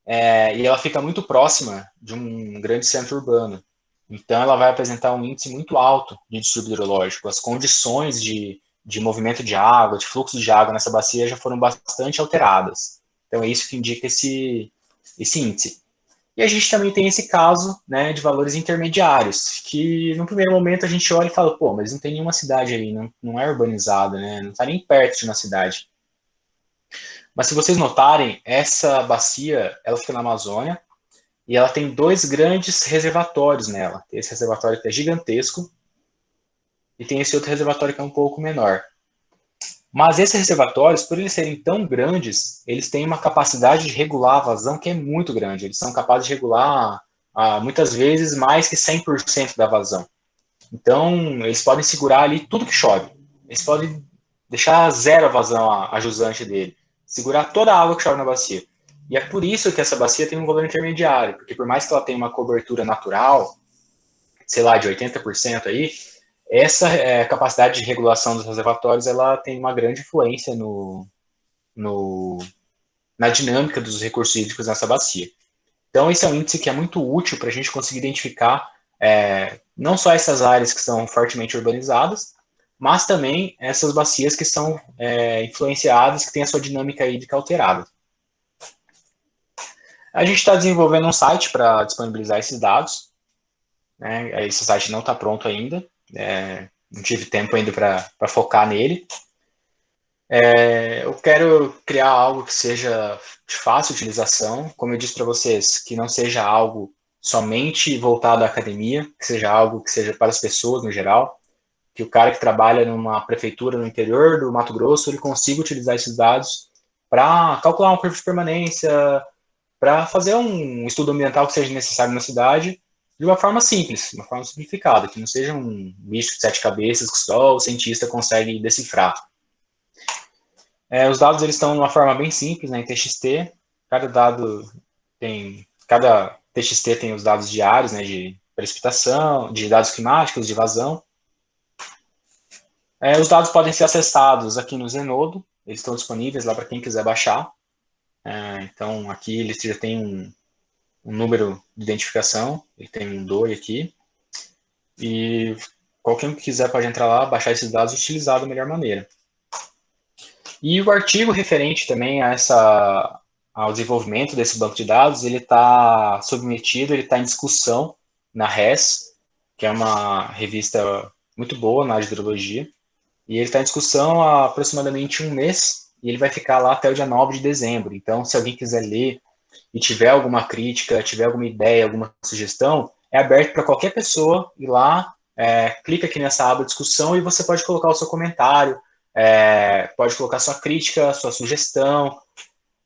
e ela fica muito próxima de um grande centro urbano. Então, ela vai apresentar um índice muito alto de distúrbio hidrológico. As condições de movimento de água, de fluxo de água nessa bacia já foram bastante alteradas. Então, é isso que indica esse índice. E a gente também tem esse caso, né, de valores intermediários, que no primeiro momento a gente olha e fala, pô, mas não tem nenhuma cidade aí, não é urbanizada, né, não está nem perto de uma cidade. Mas se vocês notarem, essa bacia, ela fica na Amazônia, e ela tem 2 grandes reservatórios nela. Tem esse reservatório que é gigantesco, e tem esse outro reservatório que é um pouco menor. Mas esses reservatórios, por eles serem tão grandes, eles têm uma capacidade de regular a vazão que é muito grande. Eles são capazes de regular, muitas vezes, mais que 100% da vazão. Então, eles podem segurar ali tudo que chove. Eles podem deixar zero a vazão, a jusante dele. Segurar toda a água que chove na bacia. E é por isso que essa bacia tem um valor intermediário, porque por mais que ela tenha uma cobertura natural, sei lá, de 80% aí, essa capacidade de regulação dos reservatórios, ela tem uma grande influência na dinâmica dos recursos hídricos nessa bacia. Então, esse é um índice que é muito útil para a gente conseguir identificar não só essas áreas que são fortemente urbanizadas, mas também essas bacias que são influenciadas, que têm a sua dinâmica hídrica alterada. A gente está desenvolvendo um site para disponibilizar esses dados, né? Esse site não está pronto ainda, não tive tempo ainda para focar nele. Eu quero criar algo que seja de fácil utilização, como eu disse para vocês, que não seja algo somente voltado à academia, que seja algo que seja para as pessoas no geral, que o cara que trabalha numa prefeitura no interior do Mato Grosso, ele consiga utilizar esses dados para calcular uma curva de permanência, para fazer um estudo ambiental que seja necessário na cidade, de uma forma simples, uma forma simplificada, que não seja um bicho de 7 cabeças que só o cientista consegue decifrar. Os dados eles estão de uma forma bem simples, né, em TXT. Cada TXT tem os dados diários, né, de precipitação, de dados climáticos, de vazão. Os dados podem ser acessados aqui no Zenodo, eles estão disponíveis lá para quem quiser baixar. Então, aqui ele já tem um número de identificação, ele tem um DOI aqui, e qualquer um que quiser pode entrar lá, baixar esses dados e utilizar da melhor maneira. E o artigo referente também ao desenvolvimento desse banco de dados, ele está submetido, ele está em discussão na RES, que é uma revista muito boa na área de hidrologia, e ele está em discussão há aproximadamente um mês, e ele vai ficar lá até o dia 9 de dezembro. Então, se alguém quiser ler e tiver alguma crítica, tiver alguma ideia, alguma sugestão, é aberto para qualquer pessoa ir lá, clica aqui nessa aba de discussão e você pode colocar o seu comentário, pode colocar sua crítica, sua sugestão,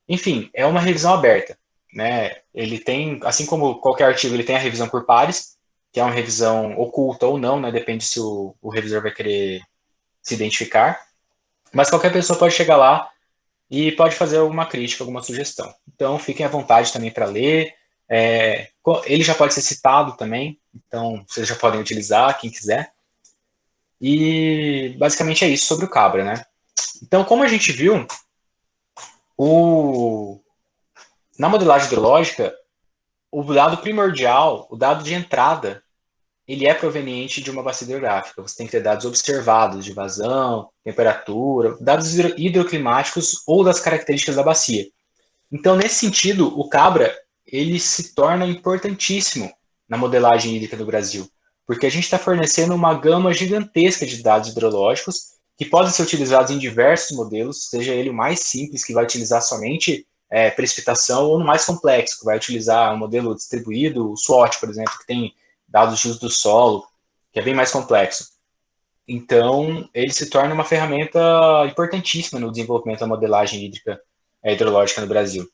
enfim, é uma revisão aberta, né? Ele tem, assim como qualquer artigo, ele tem a revisão por pares, que é uma revisão oculta ou não, né? Depende se o revisor vai querer se identificar, mas qualquer pessoa pode chegar lá e pode fazer alguma crítica, alguma sugestão. Então, fiquem à vontade também para ler. Ele já pode ser citado também, então vocês já podem utilizar, quem quiser. E basicamente é isso sobre o Cabra, né? Então, como a gente viu, na modelagem hidrológica, o dado primordial, o dado de entrada, ele é proveniente de uma bacia hidrográfica. Você tem que ter dados observados de vazão, temperatura, dados hidroclimáticos ou das características da bacia. Então, nesse sentido, o Cabra ele se torna importantíssimo na modelagem hídrica do Brasil, porque a gente está fornecendo uma gama gigantesca de dados hidrológicos que podem ser utilizados em diversos modelos, seja ele o mais simples, que vai utilizar somente precipitação, ou no mais complexo, que vai utilizar um modelo distribuído, o SWOT, por exemplo, que tem dados de uso do solo, que é bem mais complexo. Então, ele se torna uma ferramenta importantíssima no desenvolvimento da modelagem hidrológica no Brasil.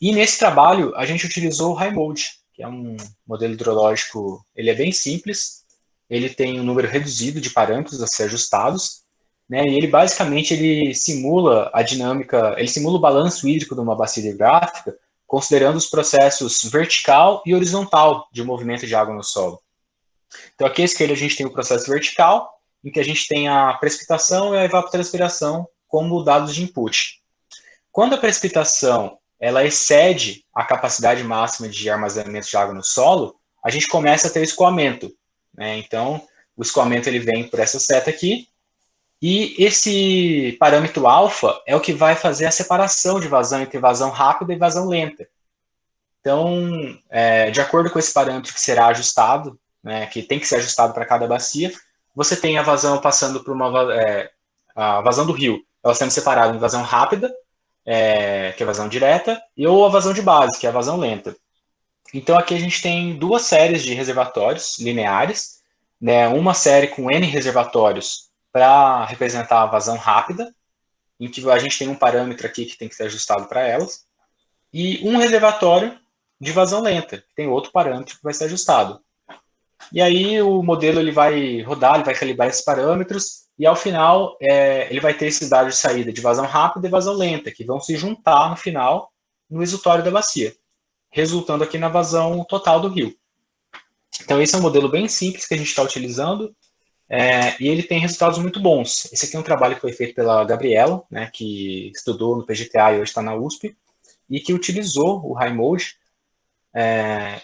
E nesse trabalho, a gente utilizou o HiMode, que é um modelo hidrológico, ele é bem simples, ele tem um número reduzido de parâmetros a ser ajustados, né, e ele basicamente ele simula a dinâmica, ele simula o balanço hídrico de uma bacia hidrográfica considerando os processos vertical e horizontal de movimento de água no solo. Então, aqui à esquerda a gente tem o processo vertical, em que a gente tem a precipitação e a evapotranspiração como dados de input. Quando a precipitação ela excede a capacidade máxima de armazenamento de água no solo, a gente começa a ter escoamento, né? Então, o escoamento ele vem por essa seta aqui, e esse parâmetro alfa é o que vai fazer a separação de vazão entre vazão rápida e vazão lenta. Então, de acordo com esse parâmetro que será ajustado, né, que tem que ser ajustado para cada bacia, você tem a vazão passando por a vazão do rio, ela sendo separada em vazão rápida, que é a vazão direta, ou a vazão de base, que é a vazão lenta. Então, aqui a gente tem duas séries de reservatórios lineares, né, uma série com N reservatórios para representar a vazão rápida, em que a gente tem um parâmetro aqui que tem que ser ajustado para elas, e um reservatório de vazão lenta, que tem outro parâmetro que vai ser ajustado. E aí o modelo ele vai rodar, ele vai calibrar esses parâmetros, e ao final ele vai ter esses dados de saída de vazão rápida e vazão lenta, que vão se juntar no final no exutório da bacia, resultando aqui na vazão total do rio. Então esse é um modelo bem simples que a gente está utilizando, e ele tem resultados muito bons. Esse aqui é um trabalho que foi feito pela Gabriela, né, que estudou no PGTA e hoje está na USP, e que utilizou o HiMode.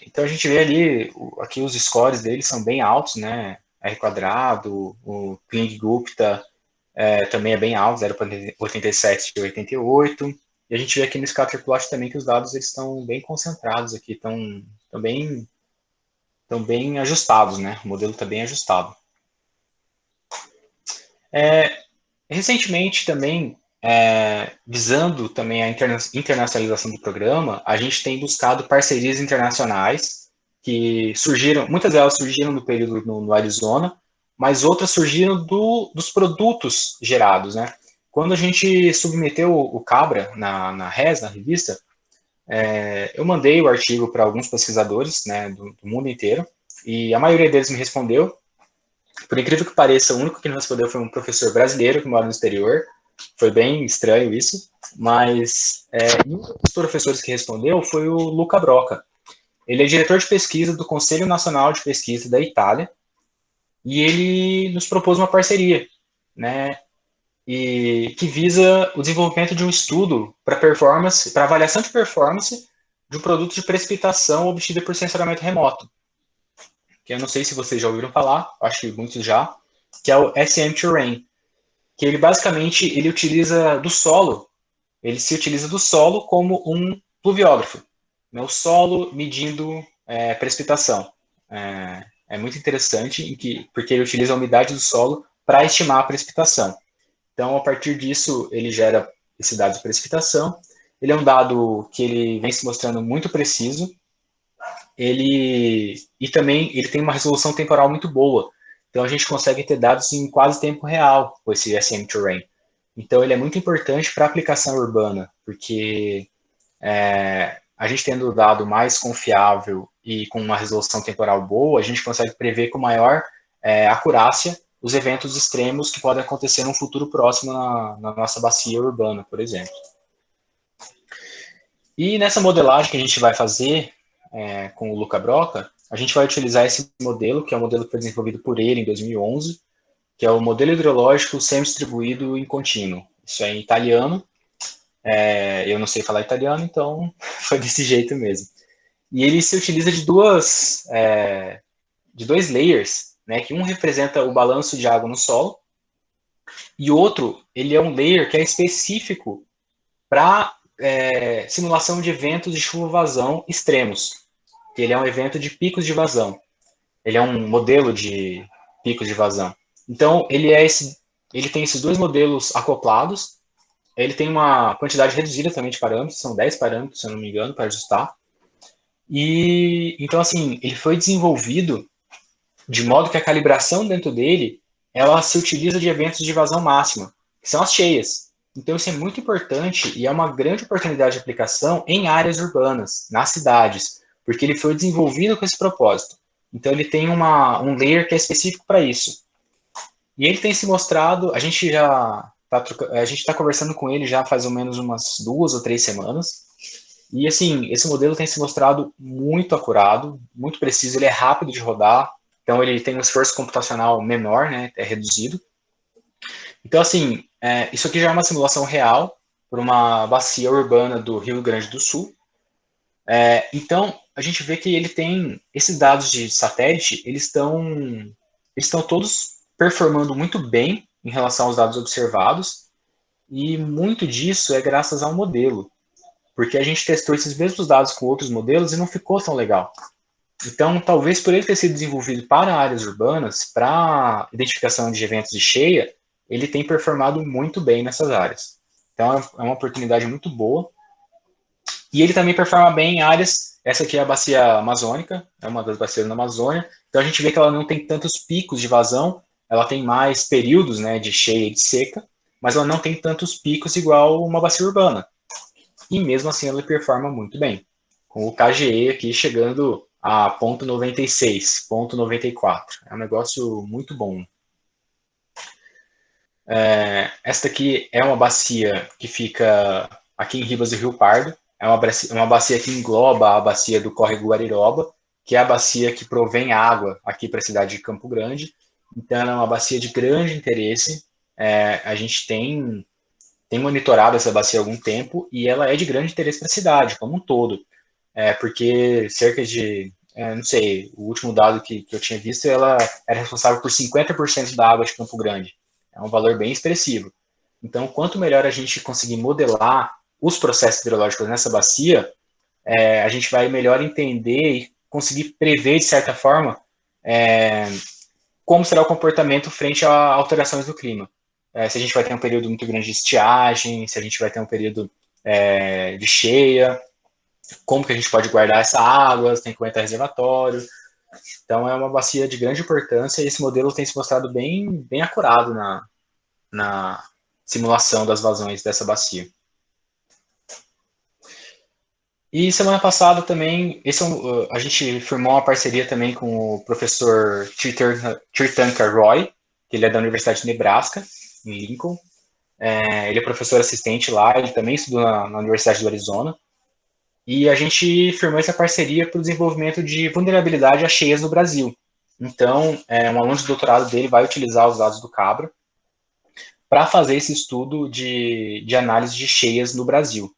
Então a gente vê ali, aqui os scores deles são bem altos, né? R quadrado, o Kling-Gupta também é bem alto, 0,87 e 88. E a gente vê aqui no scatterplot também que os dados eles estão bem concentrados aqui, estão bem ajustados, né? O modelo está bem ajustado. Recentemente também, visando também a internacionalização do programa, a gente tem buscado parcerias internacionais que surgiram, muitas delas surgiram no período no Arizona, mas outras surgiram dos produtos gerados, né? Quando a gente submeteu o Cabra na RES, na revista, eu mandei o artigo para alguns pesquisadores, né, do mundo inteiro, e a maioria deles me respondeu. Por incrível que pareça, o único que não respondeu foi um professor brasileiro que mora no exterior. Foi bem estranho isso, mas um dos professores que respondeu foi o Luca Broca. Ele é diretor de pesquisa do Conselho Nacional de Pesquisa da Itália, e ele nos propôs uma parceria, né, e que visa o desenvolvimento de um estudo para avaliação de performance de um produto de precipitação obtido por sensoramento remoto, que eu não sei se vocês já ouviram falar, acho que muitos já, que é o SM Terrain, que ele basicamente ele se utiliza do solo como um pluviógrafo, né, o solo medindo precipitação. É muito interessante, porque ele utiliza a umidade do solo para estimar a precipitação. Então, a partir disso, ele gera esse dado de precipitação. Ele é um dado que ele vem se mostrando muito preciso. E também ele tem uma resolução temporal muito boa. Então, a gente consegue ter dados em quase tempo real com esse SM Terrain. Então, ele é muito importante para a aplicação urbana, porque a gente tendo o dado mais confiável e com uma resolução temporal boa, a gente consegue prever com maior acurácia os eventos extremos que podem acontecer num futuro próximo na nossa bacia urbana, por exemplo. E nessa modelagem que a gente vai fazer com o Luca Broca, a gente vai utilizar esse modelo, que é um modelo que foi desenvolvido por ele em 2011, que é o modelo hidrológico semi-distribuído em contínuo. Isso é em italiano. Eu não sei falar italiano, então foi desse jeito mesmo. E ele se utiliza de dois layers, né, que um representa o balanço de água no solo, e outro, ele é um layer que é específico para simulação de eventos de chuva-vazão extremos, que ele é um evento de picos de vazão. Ele é um modelo de picos de vazão. Então, ele tem esses dois modelos acoplados, ele tem uma quantidade reduzida também de parâmetros, são 10 parâmetros, se eu não me engano, para ajustar. E, então, assim, ele foi desenvolvido de modo que a calibração dentro dele, ela se utiliza de eventos de vazão máxima, que são as cheias. Então, isso é muito importante e é uma grande oportunidade de aplicação em áreas urbanas, nas cidades, porque ele foi desenvolvido com esse propósito. Então, ele tem um layer que é específico para isso. E ele tem se mostrado, a gente está conversando com ele já faz ou menos umas 2 ou 3 semanas, E, assim, esse modelo tem se mostrado muito acurado, muito preciso, ele é rápido de rodar, então ele tem um esforço computacional menor, né, é reduzido. Então, assim, isso aqui já é uma simulação real para uma bacia urbana do Rio Grande do Sul. Então, a gente vê que ele tem esses dados de satélite, eles estão todos performando muito bem em relação aos dados observados, e muito disso é graças ao modelo, porque a gente testou esses mesmos dados com outros modelos e não ficou tão legal. Então, talvez por ele ter sido desenvolvido para áreas urbanas, para identificação de eventos de cheia, ele tem performado muito bem nessas áreas. Então, é uma oportunidade muito boa. E ele também performa bem em áreas, essa aqui é a bacia amazônica, é uma das bacias na Amazônia, então a gente vê que ela não tem tantos picos de vazão, ela tem mais períodos, né, de cheia e de seca, mas ela não tem tantos picos igual uma bacia urbana. E mesmo assim ela performa muito bem, com o KGE aqui chegando a 0,96, 0,94. É um negócio muito bom. Esta aqui é uma bacia que fica aqui em Ribas do Rio Pardo. É uma bacia que engloba a bacia do Córrego Guariroba, que é a bacia que provém água aqui para a cidade de Campo Grande. Então, ela é uma bacia de grande interesse. A gente tem monitorado essa bacia há algum tempo e ela é de grande interesse para a cidade como um todo. Porque cerca de, não sei, o último dado que eu tinha visto, ela era responsável por 50% da água de Campo Grande. É um valor bem expressivo. Então, quanto melhor a gente conseguir modelar os processos hidrológicos nessa bacia, a gente vai melhor entender e conseguir prever, de certa forma, como será o comportamento frente a alterações do clima. Se a gente vai ter um período muito grande de estiagem, se a gente vai ter um período de cheia, como que a gente pode guardar essa água, tem que aumentar reservatório. Então, é uma bacia de grande importância e esse modelo tem se mostrado bem, bem acurado na simulação das vazões dessa bacia. E semana passada também, a gente firmou uma parceria também com o professor Tirthankar Roy, que ele é da Universidade de Nebraska, em Lincoln. Ele é professor assistente lá, ele também estudou na Universidade do Arizona. E a gente firmou essa parceria para o desenvolvimento de vulnerabilidade a cheias no Brasil. Então, um aluno de doutorado dele vai utilizar os dados do Cabra para fazer esse estudo de análise de cheias no Brasil.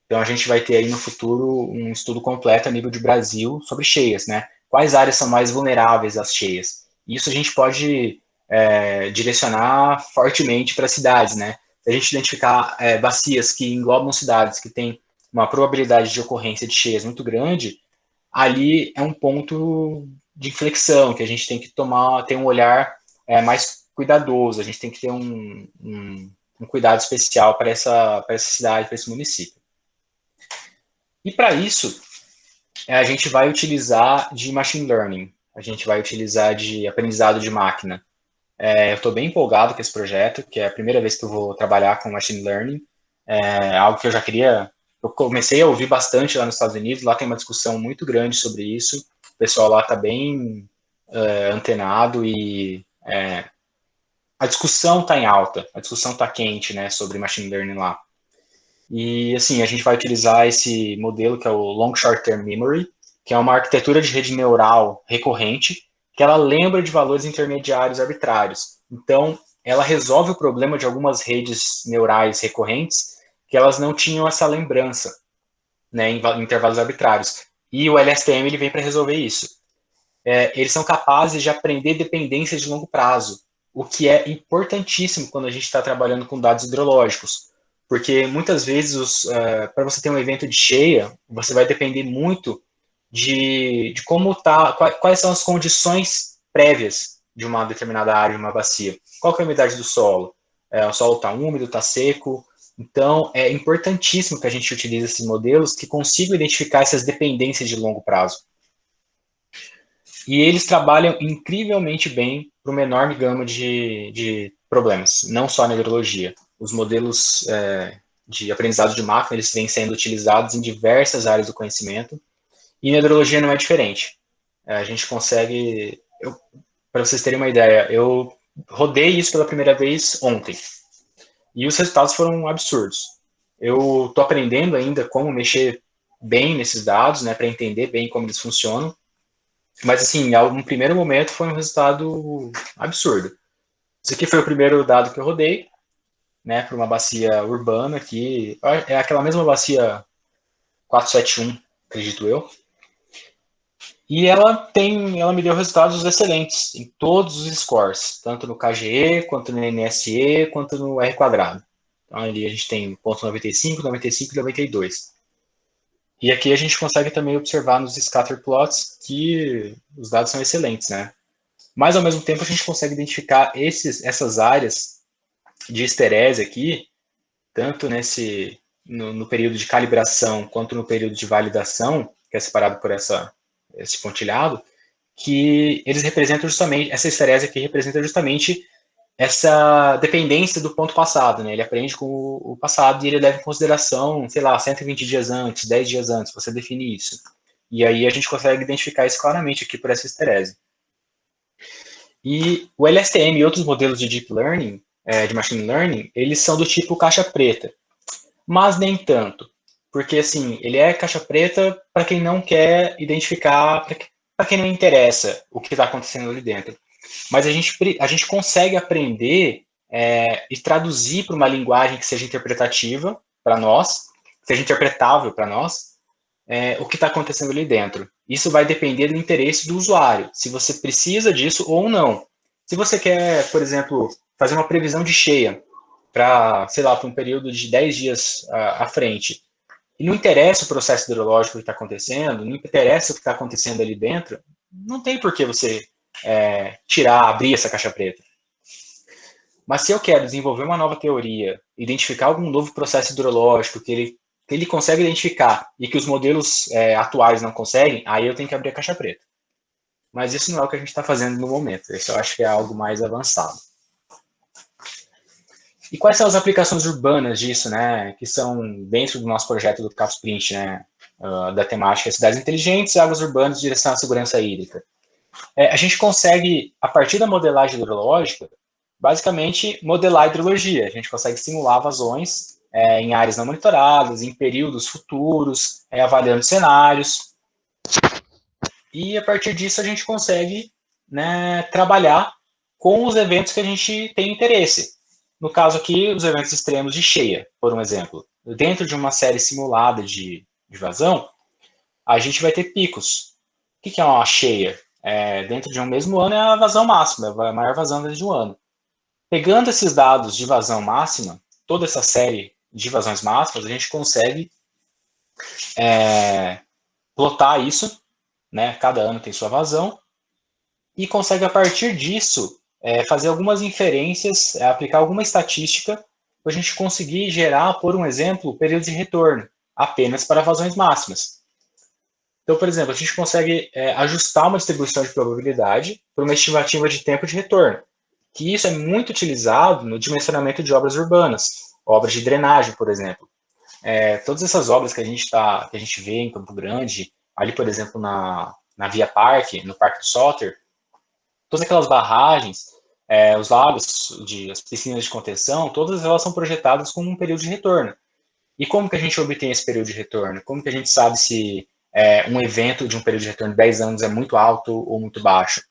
Então, a gente vai ter aí no futuro um estudo completo a nível de Brasil sobre cheias, né? Quais áreas são mais vulneráveis às cheias? Isso a gente pode direcionar fortemente para cidades, né? Se a gente identificar bacias que englobam cidades que têm uma probabilidade de ocorrência de cheias muito grande, ali é um ponto de inflexão que a gente tem que ter um olhar mais cuidadoso, a gente tem que ter um cuidado especial para essa cidade, para esse município. E para isso, a gente vai utilizar de machine learning, a gente vai utilizar de aprendizado de máquina. Eu estou bem empolgado com esse projeto, que é a primeira vez que eu vou trabalhar com machine learning, algo que eu já queria. Eu comecei a ouvir bastante lá nos Estados Unidos, lá tem uma discussão muito grande sobre isso, o pessoal lá está bem antenado e a discussão está em alta, a discussão está quente, né, sobre machine learning lá. E, assim, a gente vai utilizar esse modelo que é o Long Short Term Memory, que é uma arquitetura de rede neural recorrente, que ela lembra de valores intermediários arbitrários. Então, ela resolve o problema de algumas redes neurais recorrentes que elas não tinham essa lembrança, né, em intervalos arbitrários. E o LSTM ele vem para resolver isso. Eles são capazes de aprender dependências de longo prazo, o que é importantíssimo quando a gente está trabalhando com dados hidrológicos. Porque muitas vezes, para você ter um evento de cheia, você vai depender muito de como está, quais são as condições prévias de uma determinada área, de uma bacia. Qual que é a umidade do solo? O solo está úmido, está seco? Então, é importantíssimo que a gente utilize esses modelos que consigam identificar essas dependências de longo prazo. E eles trabalham incrivelmente bem para uma enorme gama de problemas, não só na hidrologia. Os modelos de aprendizado de máquina, eles vêm sendo utilizados em diversas áreas do conhecimento, e na hidrologia não é diferente. A gente consegue, para vocês terem uma ideia, eu rodei isso pela primeira vez ontem, e os resultados foram absurdos. Eu estou aprendendo ainda como mexer bem nesses dados, né, para entender bem como eles funcionam. Mas, assim, no primeiro momento foi um resultado absurdo. Esse aqui foi o primeiro dado que eu rodei, né, para uma bacia urbana aqui. É aquela mesma bacia 471, acredito eu. E ela me deu resultados excelentes em todos os scores, tanto no KGE, quanto no NSE, quanto no R quadrado. Então, ali a gente tem ponto 95, 95 e 92. E aqui a gente consegue também observar nos scatter plots que os dados são excelentes, né? Mas, ao mesmo tempo, a gente consegue identificar essas áreas de esterese aqui, tanto no período de calibração quanto no período de validação, que é separado por esse pontilhado, que eles representam justamente, essa esterese aqui representa justamente essa dependência do ponto passado, né? Ele aprende com o passado e ele leva em consideração, sei lá, 120 dias antes, 10 dias antes, você define isso. E aí a gente consegue identificar isso claramente aqui por essa esterese. E o LSTM e outros modelos de Deep Learning, de Machine Learning, eles são do tipo caixa preta, mas nem tanto, porque assim, ele é caixa preta para quem não quer identificar, para quem não interessa o que está acontecendo ali dentro. Mas a gente consegue aprender e traduzir para uma linguagem que seja interpretativa para nós, seja interpretável para nós, o que está acontecendo ali dentro. Isso vai depender do interesse do usuário, se você precisa disso ou não. Se você quer, por exemplo, fazer uma previsão de cheia para, sei lá, para um período de 10 dias à frente, e não interessa o processo hidrológico que está acontecendo, não interessa o que está acontecendo ali dentro, não tem por que você abrir essa caixa preta. Mas se eu quero desenvolver uma nova teoria, identificar algum novo processo hidrológico que ele consegue identificar e que os modelos atuais não conseguem, aí eu tenho que abrir a caixa preta. Mas isso não é o que a gente está fazendo no momento. Isso eu acho que é algo mais avançado. E quais são as aplicações urbanas disso, né, que são dentro do nosso projeto do CapSprint, né, da temática cidades inteligentes, águas urbanas, direção à segurança hídrica? A gente consegue, a partir da modelagem hidrológica, basicamente modelar a hidrologia. A gente consegue simular vazões em áreas não monitoradas, em períodos futuros, avaliando cenários. E a partir disso a gente consegue, né, trabalhar com os eventos que a gente tem interesse. No caso aqui, os eventos extremos de cheia, por um exemplo. Dentro de uma série simulada de vazão, a gente vai ter picos. O que é uma cheia? Dentro de um mesmo ano é a vazão máxima, é a maior vazão dentro de um ano. Pegando esses dados de vazão máxima, toda essa série de vazões máximas, a gente consegue plotar isso, né? Cada ano tem sua vazão, e consegue, a partir disso, fazer algumas inferências, aplicar alguma estatística, para a gente conseguir gerar, por um exemplo, o período de retorno, apenas para vazões máximas. Então, por exemplo, a gente consegue ajustar uma distribuição de probabilidade para uma estimativa de tempo de retorno, que isso é muito utilizado no dimensionamento de obras urbanas, obras de drenagem, por exemplo. Todas essas obras que a gente vê em Campo Grande, ali, por exemplo, na Via Parque, no Parque do Soter, todas aquelas barragens, os lagos, as piscinas de contenção, todas elas são projetadas com um período de retorno. E como que a gente obtém esse período de retorno? Como que a gente sabe se um evento de um período de retorno de 10 anos é muito alto ou muito baixo?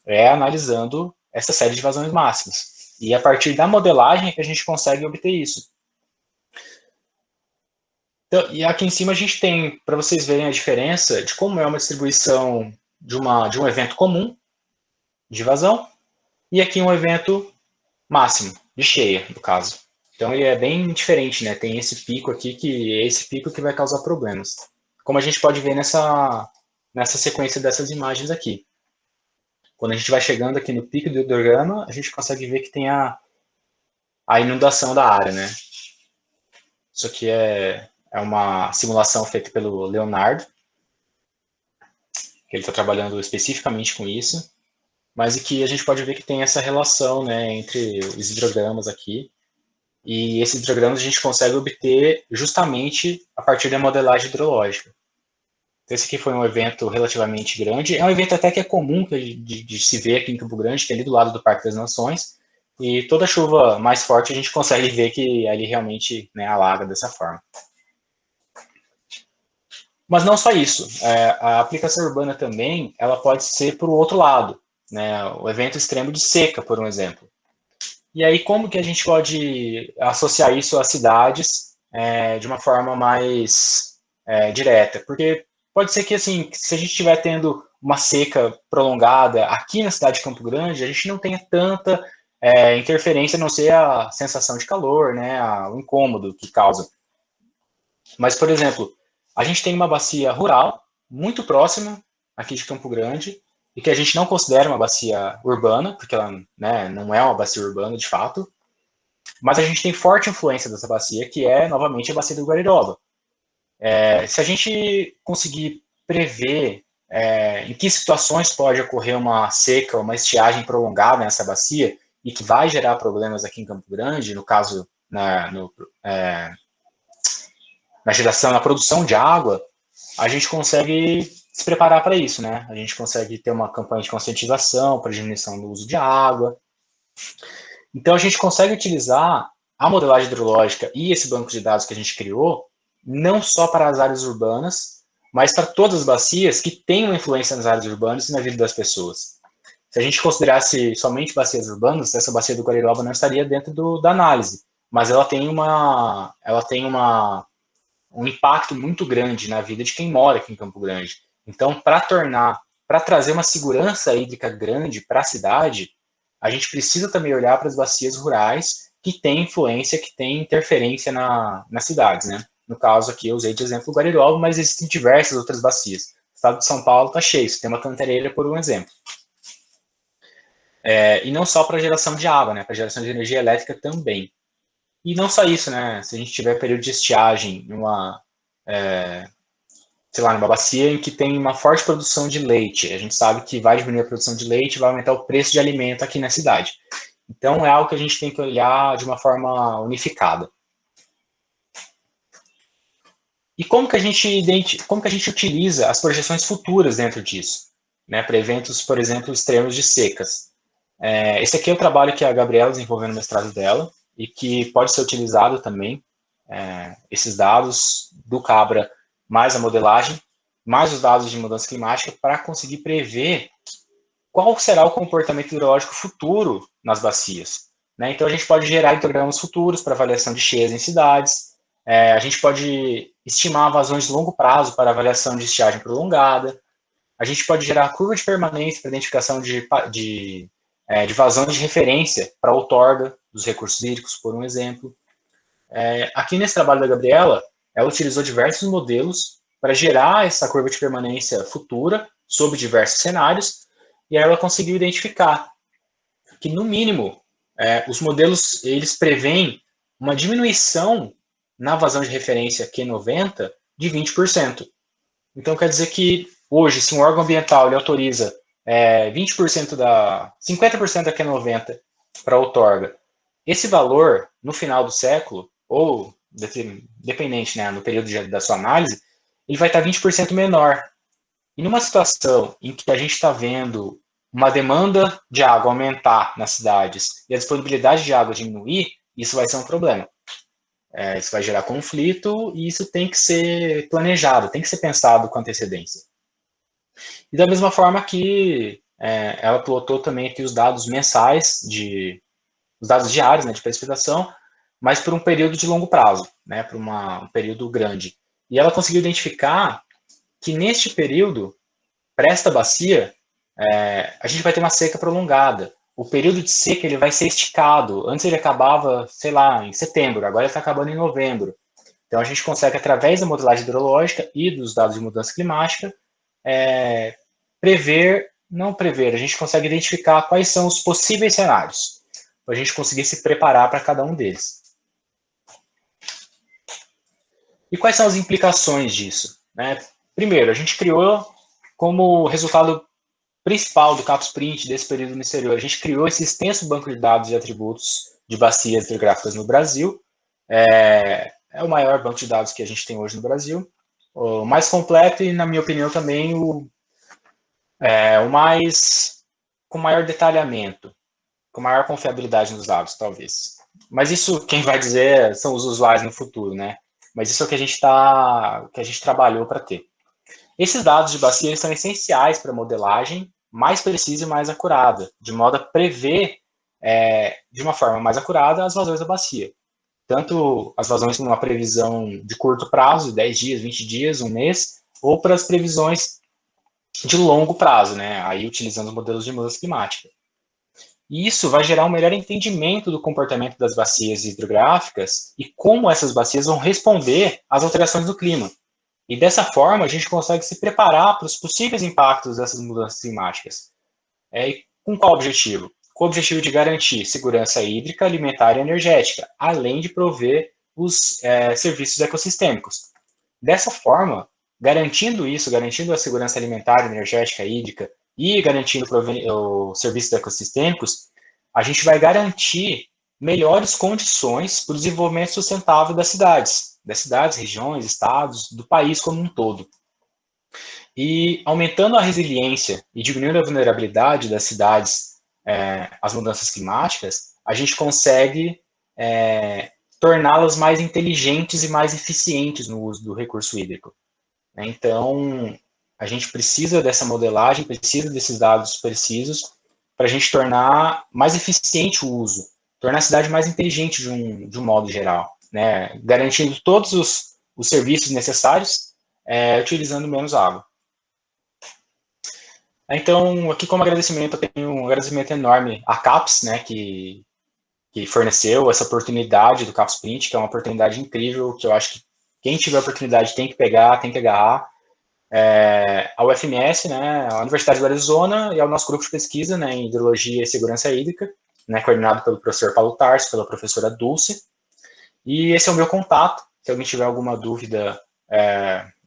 Analisando essa série de vazões máximas. E a partir da modelagem é que a gente consegue obter isso. Então, e aqui em cima a gente tem, para vocês verem a diferença de como é uma distribuição de um evento comum de vazão, e aqui um evento máximo, de cheia, no caso. Então ele é bem diferente, né? Tem esse pico aqui, que é esse pico que vai causar problemas. Como a gente pode ver nessa sequência dessas imagens aqui. Quando a gente vai chegando aqui no pico do hidrograma, a gente consegue ver que tem a inundação da área, né? Isso aqui é uma simulação feita pelo Leonardo, que ele está trabalhando especificamente com isso, mas e que a gente pode ver que tem essa relação, né, entre os hidrogramas aqui, e esses hidrogramas a gente consegue obter justamente a partir da modelagem hidrológica. Então, esse aqui foi um evento relativamente grande, é um evento até que é comum de se ver aqui em Campo Grande, que é ali do lado do Parque das Nações, e toda chuva mais forte a gente consegue ver que ali realmente, né, alaga dessa forma. Mas não só isso, a aplicação urbana também, ela pode ser para o outro lado, né? O evento extremo de seca, por um exemplo. E aí, como que a gente pode associar isso às cidades de uma forma mais direta? Porque pode ser que, assim, se a gente estiver tendo uma seca prolongada aqui na cidade de Campo Grande, a gente não tenha tanta interferência, a não ser a sensação de calor, né, o incômodo que causa. Mas, por exemplo, a gente tem uma bacia rural muito próxima aqui de Campo Grande e que a gente não considera uma bacia urbana, porque ela, né, não é uma bacia urbana de fato, mas a gente tem forte influência dessa bacia, que é, novamente, a bacia do Guariroba. Se a gente conseguir prever em que situações pode ocorrer uma seca, uma estiagem prolongada nessa bacia e que vai gerar problemas aqui em Campo Grande, no caso, na geração, na produção de água, a gente consegue se preparar para isso, né? A gente consegue ter uma campanha de conscientização para diminuição do uso de água. Então, a gente consegue utilizar a modelagem hidrológica e esse banco de dados que a gente criou, não só para as áreas urbanas, mas para todas as bacias que têm uma influência nas áreas urbanas e na vida das pessoas. Se a gente considerasse somente bacias urbanas, essa bacia do Guariroba não estaria dentro da análise, mas ela tem um impacto muito grande na vida de quem mora aqui em Campo Grande. Então, para trazer uma segurança hídrica grande para a cidade, a gente precisa também olhar para as bacias rurais que têm influência, que têm interferência nas cidades, né? No caso aqui, eu usei de exemplo o Guariroba, mas existem diversas outras bacias. O estado de São Paulo está cheio, tem uma Cantareira por um exemplo. E não só para geração de água, né? Para geração de energia elétrica também. E não só isso, né? Se a gente tiver período de estiagem numa bacia em que tem uma forte produção de leite, a gente sabe que vai diminuir a produção de leite e vai aumentar o preço de alimento aqui na cidade. Então, é algo que a gente tem que olhar de uma forma unificada. E como que a gente utiliza as projeções futuras dentro disso, né, para eventos, por exemplo, extremos de secas? Esse aqui é o trabalho que a Gabriela desenvolveu no mestrado dela e que pode ser utilizado também, esses dados do Cabra, mais a modelagem, mais os dados de mudança climática, para conseguir prever qual será o comportamento hidrológico futuro nas bacias. Né? Então, a gente pode gerar hidrogramas futuros para avaliação de cheias em cidades, a gente pode estimar vazões de longo prazo para avaliação de estiagem prolongada, a gente pode gerar curva de permanência para identificação de vazões de referência para a outorga dos recursos hídricos, por um exemplo. Aqui nesse trabalho da Gabriela, ela utilizou diversos modelos para gerar essa curva de permanência futura sobre diversos cenários, e aí ela conseguiu identificar que, no mínimo, os modelos eles preveem uma diminuição na vazão de referência Q90 de 20%. Então, quer dizer que, hoje, se um órgão ambiental ele autoriza 50% da Q90 para a outorga, esse valor, no final do século, ou dependente, né, no período da sua análise, ele vai estar 20% menor. E numa situação em que a gente está vendo uma demanda de água aumentar nas cidades e a disponibilidade de água diminuir, isso vai ser um problema. Isso vai gerar conflito e isso tem que ser planejado, tem que ser pensado com antecedência. E da mesma forma que ela plotou também aqui os dados mensais, os dados diários, né, de precipitação, mas por um período de longo prazo, né, por um período grande. E ela conseguiu identificar que neste período, para esta bacia, a gente vai ter uma seca prolongada. O período de seca ele vai ser esticado. Antes ele acabava, sei lá, em setembro, agora ele está acabando em novembro. Então a gente consegue, através da modelagem hidrológica e dos dados de mudança climática, a gente consegue identificar quais são os possíveis cenários, para a gente conseguir se preparar para cada um deles. E quais são as implicações disso? Né? Primeiro, a gente criou como resultado principal do CapsPrint desse período no exterior, a gente criou esse extenso banco de dados de atributos de bacias hidrográficas no Brasil. É o maior banco de dados que a gente tem hoje no Brasil, o mais completo e, na minha opinião, também o com maior detalhamento, com maior confiabilidade nos dados, talvez. Mas isso, quem vai dizer, são os usuários no futuro, né? Mas isso é o que a gente trabalhou para ter. Esses dados de bacia são essenciais para a modelagem mais precisa e mais acurada, de modo a prever de uma forma mais acurada as vazões da bacia. Tanto as vazões numa previsão de curto prazo, 10 dias, 20 dias, um mês, ou para as previsões de longo prazo, né? Aí utilizando os modelos de mudança climática. E isso vai gerar um melhor entendimento do comportamento das bacias hidrográficas e como essas bacias vão responder às alterações do clima. E dessa forma, a gente consegue se preparar para os possíveis impactos dessas mudanças climáticas. E com qual objetivo? Com o objetivo de garantir segurança hídrica, alimentar e energética, além de prover os serviços ecossistêmicos. Dessa forma, garantindo a segurança alimentar, energética, hídrica e garantindo os serviços ecossistêmicos, a gente vai garantir melhores condições para o desenvolvimento sustentável das cidades, regiões, estados, do país como um todo. E aumentando a resiliência e diminuindo a vulnerabilidade das cidades às mudanças climáticas, a gente consegue torná-las mais inteligentes e mais eficientes no uso do recurso hídrico. Então, a gente precisa dessa modelagem, precisa desses dados precisos para a gente tornar mais eficiente o uso, tornar a cidade mais inteligente de um modo geral, né? Garantindo todos os serviços necessários, utilizando menos água. Então, aqui como agradecimento, eu tenho um agradecimento enorme à CAPES, né, que forneceu essa oportunidade do CAPES Print, que é uma oportunidade incrível, que eu acho que quem tiver a oportunidade tem que pegar, tem que agarrar. A UFMS, né, a Universidade do Arizona, e ao nosso grupo de pesquisa, né, em Hidrologia e Segurança Hídrica, né, coordenado pelo professor Paulo Tarso, pela professora Dulce. E esse é o meu contato. Se alguém tiver alguma dúvida,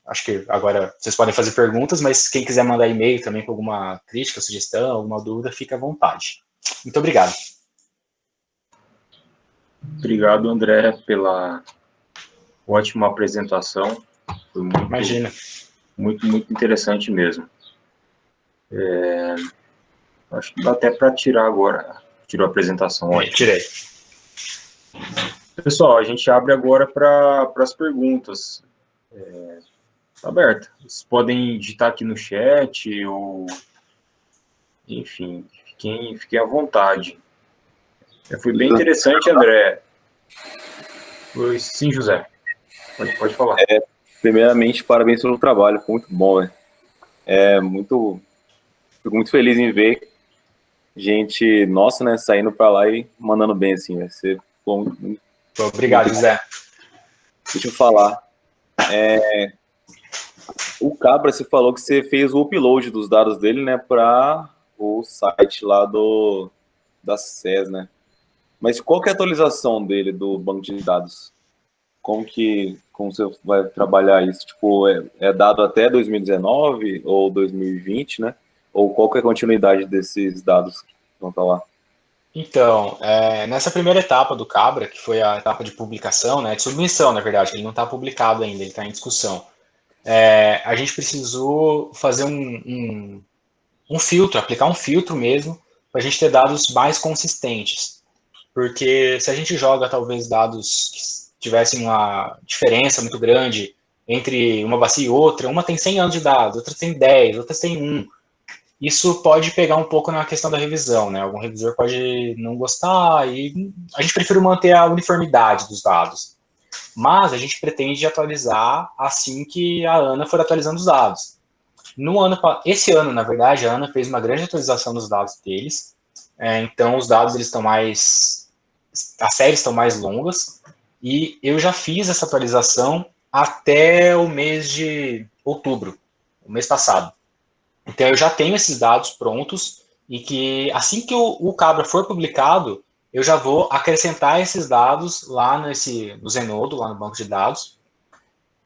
acho que agora vocês podem fazer perguntas, mas quem quiser mandar e-mail também com alguma crítica, sugestão, alguma dúvida, fica à vontade. Muito obrigado. Obrigado, André, pela ótima apresentação. Foi muito interessante mesmo. Acho que dá até para tirar agora. Tirou a apresentação. Ótimo. Tirei. Pessoal, a gente abre agora para as perguntas. Está aberto. Vocês podem digitar aqui no chat ou... Enfim, fiquem à vontade. Foi bem interessante, André. Sim, José. Pode falar. Primeiramente, parabéns pelo trabalho. Foi muito bom, né? Fico muito feliz em ver gente nossa, né, saindo para lá e mandando bem, assim. Vai ser muito... Obrigado, José. Deixa eu falar. O Cabra, você falou que você fez o upload dos dados dele, né, para o site lá da SES, né? Mas qual que é a atualização dele do banco de dados? Como você vai trabalhar isso? Tipo, é dado até 2019 ou 2020, né? Ou qual que é a continuidade desses dados que vão estar lá? Então, nessa primeira etapa do Cabra, que foi a etapa de publicação, né, de submissão, na verdade, ele não está publicado ainda, ele está em discussão. A gente precisou fazer um filtro, aplicar um filtro mesmo, para a gente ter dados mais consistentes. Porque se a gente joga, talvez, dados que tivessem uma diferença muito grande entre uma bacia e outra, uma tem 100 anos de dados, outra tem 10, outra tem 1. Isso pode pegar um pouco na questão da revisão, né? Algum revisor pode não gostar e a gente prefere manter a uniformidade dos dados. Mas a gente pretende atualizar assim que a ANA for atualizando os dados. Esse ano, na verdade, a ANA fez uma grande atualização dos dados deles. Então, os dados eles estão as séries estão mais longas. E eu já fiz essa atualização até o mês de outubro, o mês passado. Então, eu já tenho esses dados prontos e que assim que o Cabra for publicado, eu já vou acrescentar esses dados lá no Zenodo, lá no banco de dados.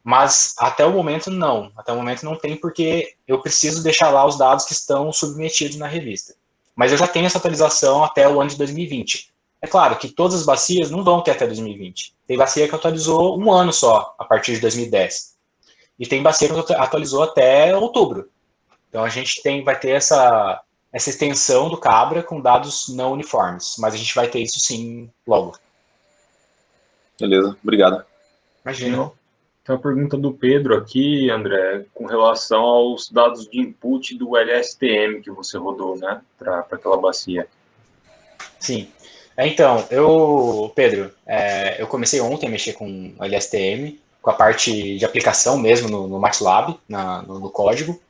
Mas até o momento não. Até o momento não tem porque eu preciso deixar lá os dados que estão submetidos na revista. Mas eu já tenho essa atualização até o ano de 2020. É claro que todas as bacias não vão ter até 2020. Tem bacia que atualizou um ano só, a partir de 2010. E tem bacia que atualizou até outubro. Então a gente vai ter essa extensão do Cabra com dados não uniformes. Mas a gente vai ter isso sim logo. Beleza, obrigado. Imagina. Tem uma pergunta do Pedro aqui, André, com relação aos dados de input do LSTM que você rodou, né, para aquela bacia. Sim. Pedro, eu comecei ontem a mexer com LSTM, com a parte de aplicação mesmo no MATLAB, no código.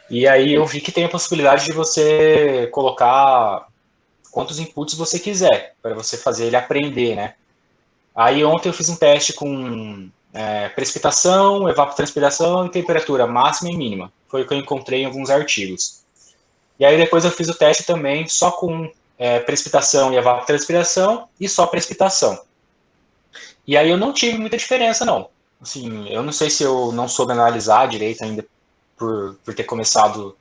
E aí eu vi que tem a possibilidade de você colocar quantos inputs você quiser, para você fazer ele aprender, né? Aí ontem eu fiz um teste com precipitação, evapotranspiração e temperatura máxima e mínima. Foi o que eu encontrei em alguns artigos. E aí depois eu fiz o teste também só com precipitação e evapotranspiração e só precipitação. E aí eu não tive muita diferença, não. Assim, eu não sei se eu não soube analisar direito ainda por ter começado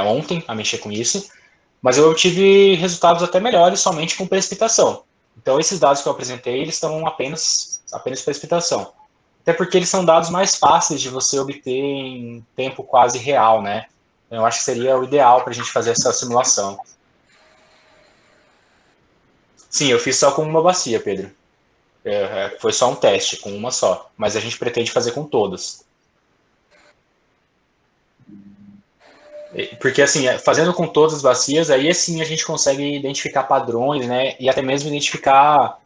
ontem a mexer com isso, mas eu tive resultados até melhores somente com precipitação. Então, esses dados que eu apresentei, eles estão apenas precipitação. Até porque eles são dados mais fáceis de você obter em tempo quase real, né? Eu acho que seria o ideal para a gente fazer essa simulação. Sim, eu fiz só com uma bacia, Pedro. Foi só um teste, com uma só. Mas a gente pretende fazer com todas. Porque, assim, fazendo com todas as bacias, aí sim a gente consegue identificar padrões, né? E até mesmo identificar,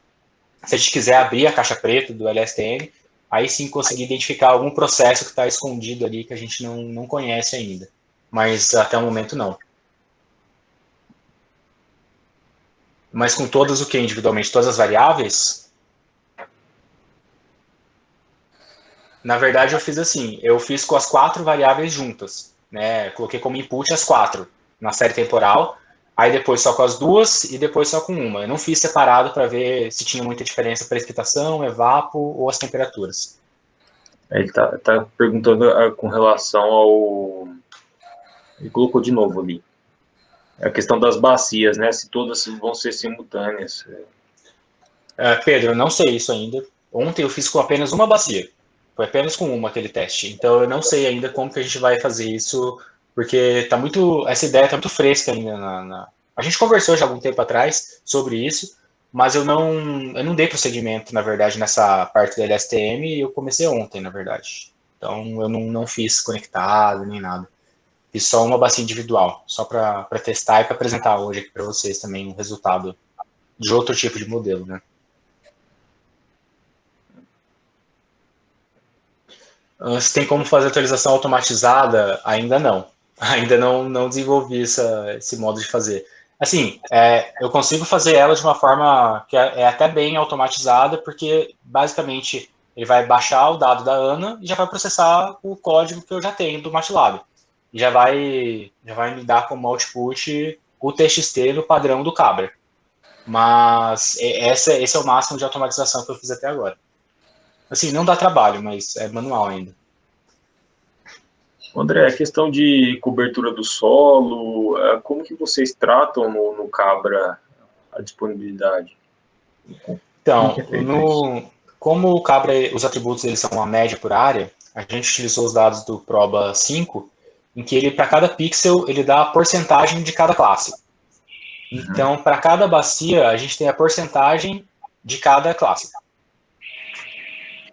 se a gente quiser abrir a caixa preta do LSTM, aí sim conseguir identificar algum processo que está escondido ali que a gente não conhece ainda. Mas até o momento não. Mas com todas o que individualmente? Todas as variáveis? Na verdade, eu fiz assim, eu fiz com as 4 variáveis juntas, né? Coloquei como input as 4 na série temporal, aí depois só com as 2 e depois só com uma. Eu não fiz separado para ver se tinha muita diferença precipitação, evapo ou as temperaturas. Ele tá perguntando com relação ao... Ele colocou de novo ali. A questão das bacias, né? Se todas vão ser simultâneas. Pedro, eu não sei isso ainda. Ontem eu fiz com apenas uma bacia. Foi apenas com uma aquele teste. Então eu não sei ainda como que a gente vai fazer isso, porque essa ideia está muito fresca ainda. A gente conversou já há algum tempo atrás sobre isso, mas eu não dei procedimento, na verdade, nessa parte da LSTM e eu comecei ontem, na verdade. Então eu não fiz conectado nem nada. Fiz só uma bacia individual, só para testar e para apresentar hoje aqui para vocês também um resultado de outro tipo de modelo, né? Se tem como fazer atualização automatizada, ainda não. Ainda não desenvolvi esse modo de fazer. Assim, eu consigo fazer ela de uma forma que é até bem automatizada, porque basicamente ele vai baixar o dado da Ana e já vai processar o código que eu já tenho do MATLAB. E já vai me dar como output o TXT no padrão do Cabra. Mas esse é o máximo de automatização que eu fiz até agora. Assim, não dá trabalho, mas é manual ainda. André, a questão de cobertura do solo, como que vocês tratam no Cabra a disponibilidade? Então, como o Cabra, os atributos eles são uma média por área, a gente utilizou os dados do Proba 5, em que ele, para cada pixel, ele dá a porcentagem de cada classe. Então, para cada bacia, a gente tem a porcentagem de cada classe.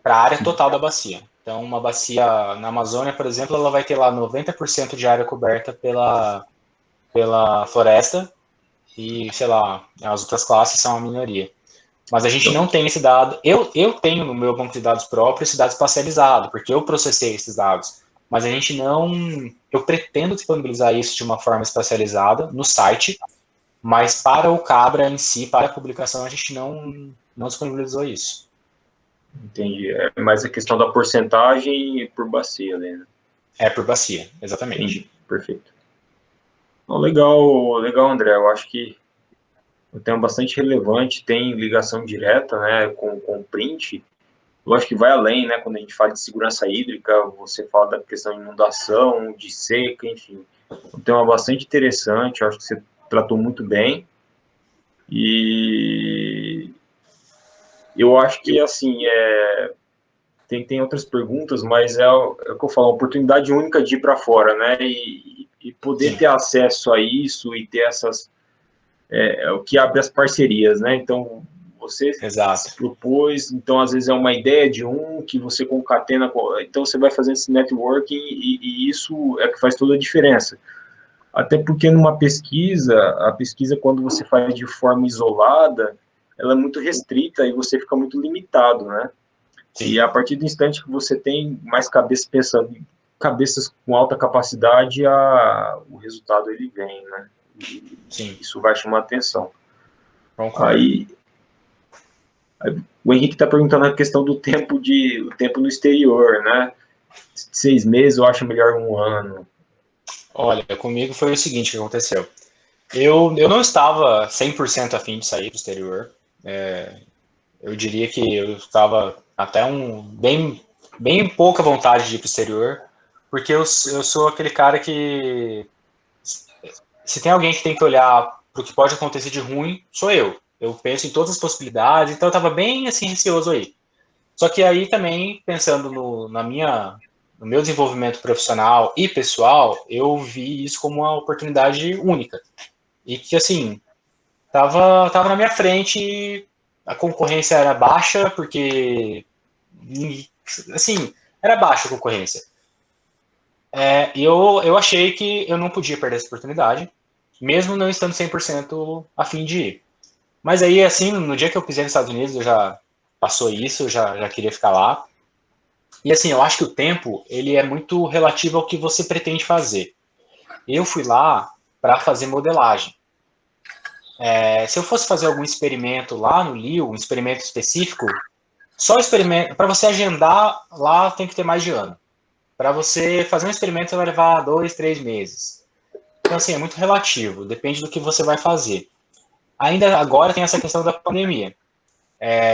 Para a área total da bacia. Então, uma bacia na Amazônia, por exemplo, ela vai ter lá 90% de área coberta pela floresta e, sei lá, as outras classes são a minoria. Mas a gente não tem esse dado. Eu tenho no meu banco de dados próprio esse dado espacializado, porque eu processei esses dados. Mas a gente não... Eu pretendo disponibilizar isso de uma forma espacializada no site, mas para o Cabra em si, para a publicação, a gente não disponibilizou isso. Entendi. É mais a questão da porcentagem por bacia, né? É por bacia, exatamente. Entendi. Perfeito. Legal, André. Eu acho que o tema é bastante relevante, tem ligação direta, né, com o print. Eu acho que vai além, né, quando a gente fala de segurança hídrica, você fala da questão de inundação, de seca, enfim. Um tema bastante interessante, eu acho que você tratou muito bem. E eu acho que, assim, tem outras perguntas, mas é o que eu falo, uma oportunidade única de ir para fora, né, e poder ter acesso a isso e ter essas... o que abre as parcerias, né? Então, você Exato. se propôs, então às vezes é uma ideia de um que você concatena, então você vai fazendo esse networking e isso é o que faz toda a diferença. Até porque numa pesquisa, a pesquisa quando você faz de forma isolada, ela é muito restrita e você fica muito limitado, né? Sim. E a partir do instante que você tem mais cabeças pensando, cabeças com alta capacidade, o resultado ele vem, né? Sim. Isso vai chamar atenção. Concordo. Aí o Henrique está perguntando a questão do tempo o tempo no exterior, né? 6 meses, eu acho melhor 1 ano. Olha, comigo foi o seguinte que aconteceu. Eu não estava 100% afim de sair do exterior. Eu diria que eu estava até bem pouca vontade de ir para o exterior, porque eu sou aquele cara que, se tem alguém que tem que olhar para o que pode acontecer de ruim, sou eu. Eu penso em todas as possibilidades, então eu estava bem assim receoso aí. Só que aí também, pensando no meu desenvolvimento profissional e pessoal, eu vi isso como uma oportunidade única. E que, assim, tava na minha frente, a concorrência era baixa, porque, assim, era baixa a concorrência. Eu achei que eu não podia perder essa oportunidade, mesmo não estando 100% a fim de ir. Mas aí, assim, no dia que eu pisei nos Estados Unidos, eu já passou isso, eu já queria ficar lá. E assim, eu acho que o tempo, ele é muito relativo ao que você pretende fazer. Eu fui lá para fazer modelagem. Se eu fosse fazer algum experimento lá no LIO, um experimento específico, só o experimento, para você agendar lá tem que ter mais de ano. Para você fazer um experimento, você vai levar 2, 3 meses. Então, assim, é muito relativo, depende do que você vai fazer. Ainda agora tem essa questão da pandemia.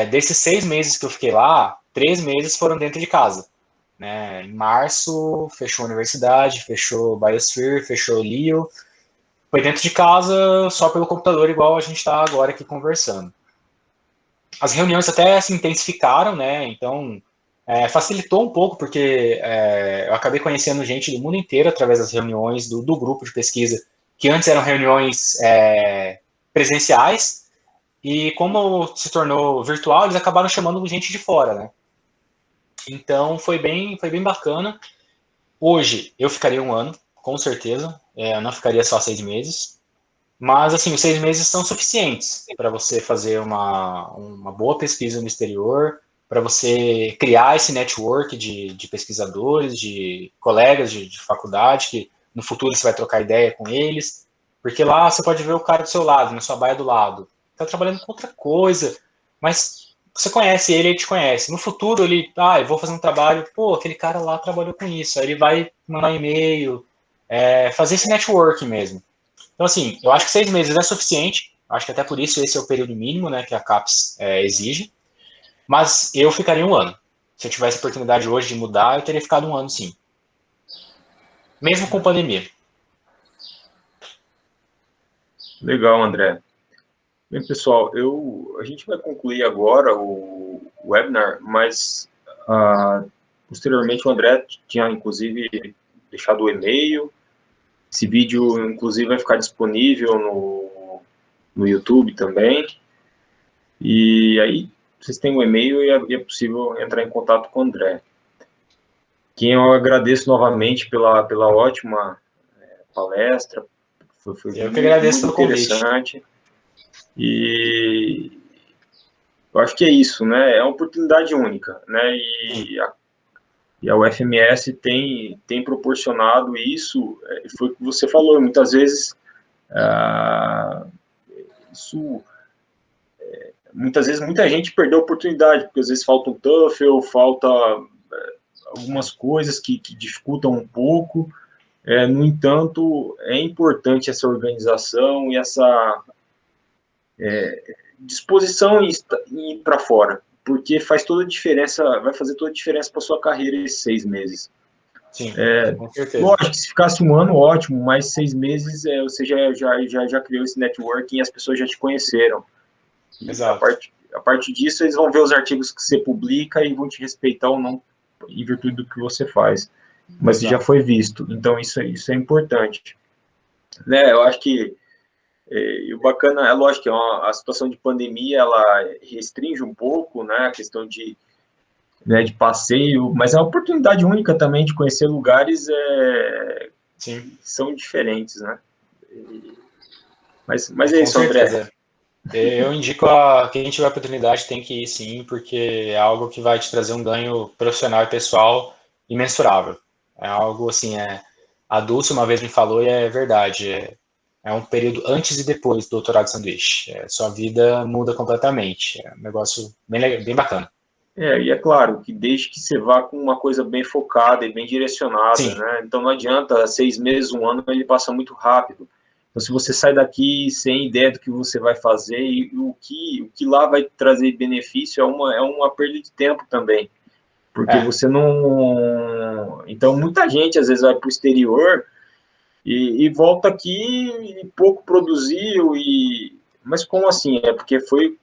Desses 6 meses que eu fiquei lá, 3 meses foram dentro de casa. Né? Em março, fechou a universidade, fechou o Biosphere, fechou o LIO. Foi dentro de casa, só pelo computador, igual a gente está agora aqui conversando. As reuniões até se intensificaram, né? Então, facilitou um pouco, porque eu acabei conhecendo gente do mundo inteiro através das reuniões do grupo de pesquisa, que antes eram reuniões presenciais, e como se tornou virtual, eles acabaram chamando gente de fora, né? Então, foi bem bacana. Hoje, eu ficaria 1 ano, com certeza. Eu não ficaria só 6 meses. Mas, assim, os 6 meses são suficientes para você fazer uma boa pesquisa no exterior, para você criar esse network de pesquisadores, de colegas de faculdade, que no futuro você vai trocar ideia com eles. Porque lá você pode ver o cara do seu lado, na sua baia do lado. Está trabalhando com outra coisa, mas você conhece ele, ele te conhece. No futuro, eu vou fazer um trabalho, pô, aquele cara lá trabalhou com isso. Aí ele vai mandar um e-mail, fazer esse networking mesmo. Então, assim, eu acho que 6 meses é suficiente. Acho que até por isso esse é o período mínimo, né, que a CAPES exige. Mas eu ficaria 1 ano. Se eu tivesse a oportunidade hoje de mudar, eu teria ficado 1 ano, sim. Mesmo com pandemia. Legal, André. Bem, pessoal, a gente vai concluir agora o webinar, mas posteriormente o André tinha, inclusive, deixado o e-mail. Esse vídeo, inclusive, vai ficar disponível no YouTube também. E aí, vocês têm o e-mail e é possível entrar em contato com o André. Quem eu agradeço novamente pela ótima palestra. Foi Eu que agradeço muito pelo convite. interessante. E eu acho que é isso, né? É uma oportunidade única, né? E a UFMS tem proporcionado isso. Foi o que você falou, muitas vezes muitas vezes muita gente perdeu a oportunidade, porque às vezes falta um TOEFL, falta algumas coisas que dificultam um pouco. No entanto, é importante essa organização e essa disposição em ir para fora, porque faz toda a diferença, vai fazer toda a diferença para sua carreira esses 6 meses. Sim, com certeza. Lógico que se ficasse 1 ano, ótimo, mas 6 meses você já criou esse networking e as pessoas já te conheceram. E Exato. a partir disso, eles vão ver os artigos que você publica e vão te respeitar ou não em virtude do que você faz. Mas já foi visto, então isso é importante. Né, eu acho que E o bacana, é lógico que a situação de pandemia, ela restringe um pouco, né, a questão de, né, de passeio, mas é uma oportunidade única também de conhecer lugares Sim. que são diferentes, né? Mas é Com isso, André. certeza. Eu indico quem tiver oportunidade tem que ir sim, porque é algo que vai te trazer um ganho profissional e pessoal imensurável. É algo assim, a Dulce uma vez me falou e é verdade. É um período antes e depois do doutorado de sanduíche. Sua vida muda completamente. É um negócio bem bacana. E é claro, que desde que você vá com uma coisa bem focada e bem direcionada, Sim, né? Então não adianta 6 meses, um ano, ele passa muito rápido. Então, se você sai daqui sem ideia do que você vai fazer e o que lá vai trazer benefício é uma perda de tempo também. Porque é, você não. Então, muita gente às vezes vai para o exterior e volta aqui e pouco produziu. Mas como assim? É porque foi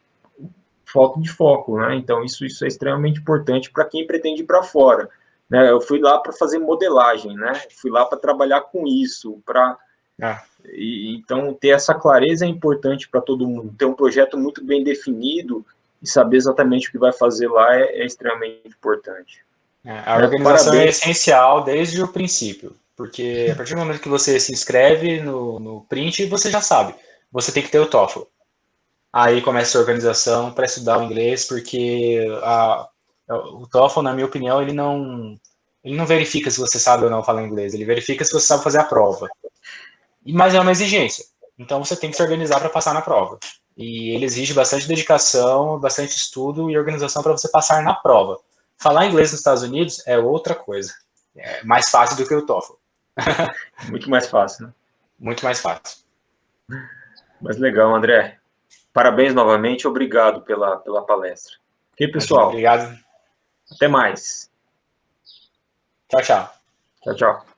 falta de foco, né? Então, isso é extremamente importante para quem pretende ir para fora. Né? Eu fui lá para fazer modelagem, né? Fui lá para trabalhar com isso, é. então ter essa clareza é importante para todo mundo. Ter um projeto muito bem definido e saber exatamente o que vai fazer lá é extremamente importante. A organização é Parabéns. essencial desde o princípio, porque a partir do momento que você se inscreve no print, você já sabe. Você tem que ter o TOEFL. Aí começa a organização para estudar o inglês, porque o TOEFL, na minha opinião, ele não verifica se você sabe ou não falar inglês, ele verifica se você sabe fazer a prova. Mas é uma exigência. Então você tem que se organizar para passar na prova. E ele exige bastante dedicação, bastante estudo e organização para você passar na prova. Falar inglês nos Estados Unidos é outra coisa. É mais fácil do que o TOEFL. Muito mais fácil, né? Muito mais fácil. Mas legal, André. Parabéns novamente, obrigado pela palestra. Ok, Imagina, pessoal? obrigado. Até mais. Tchau, tchau. Tchau, tchau.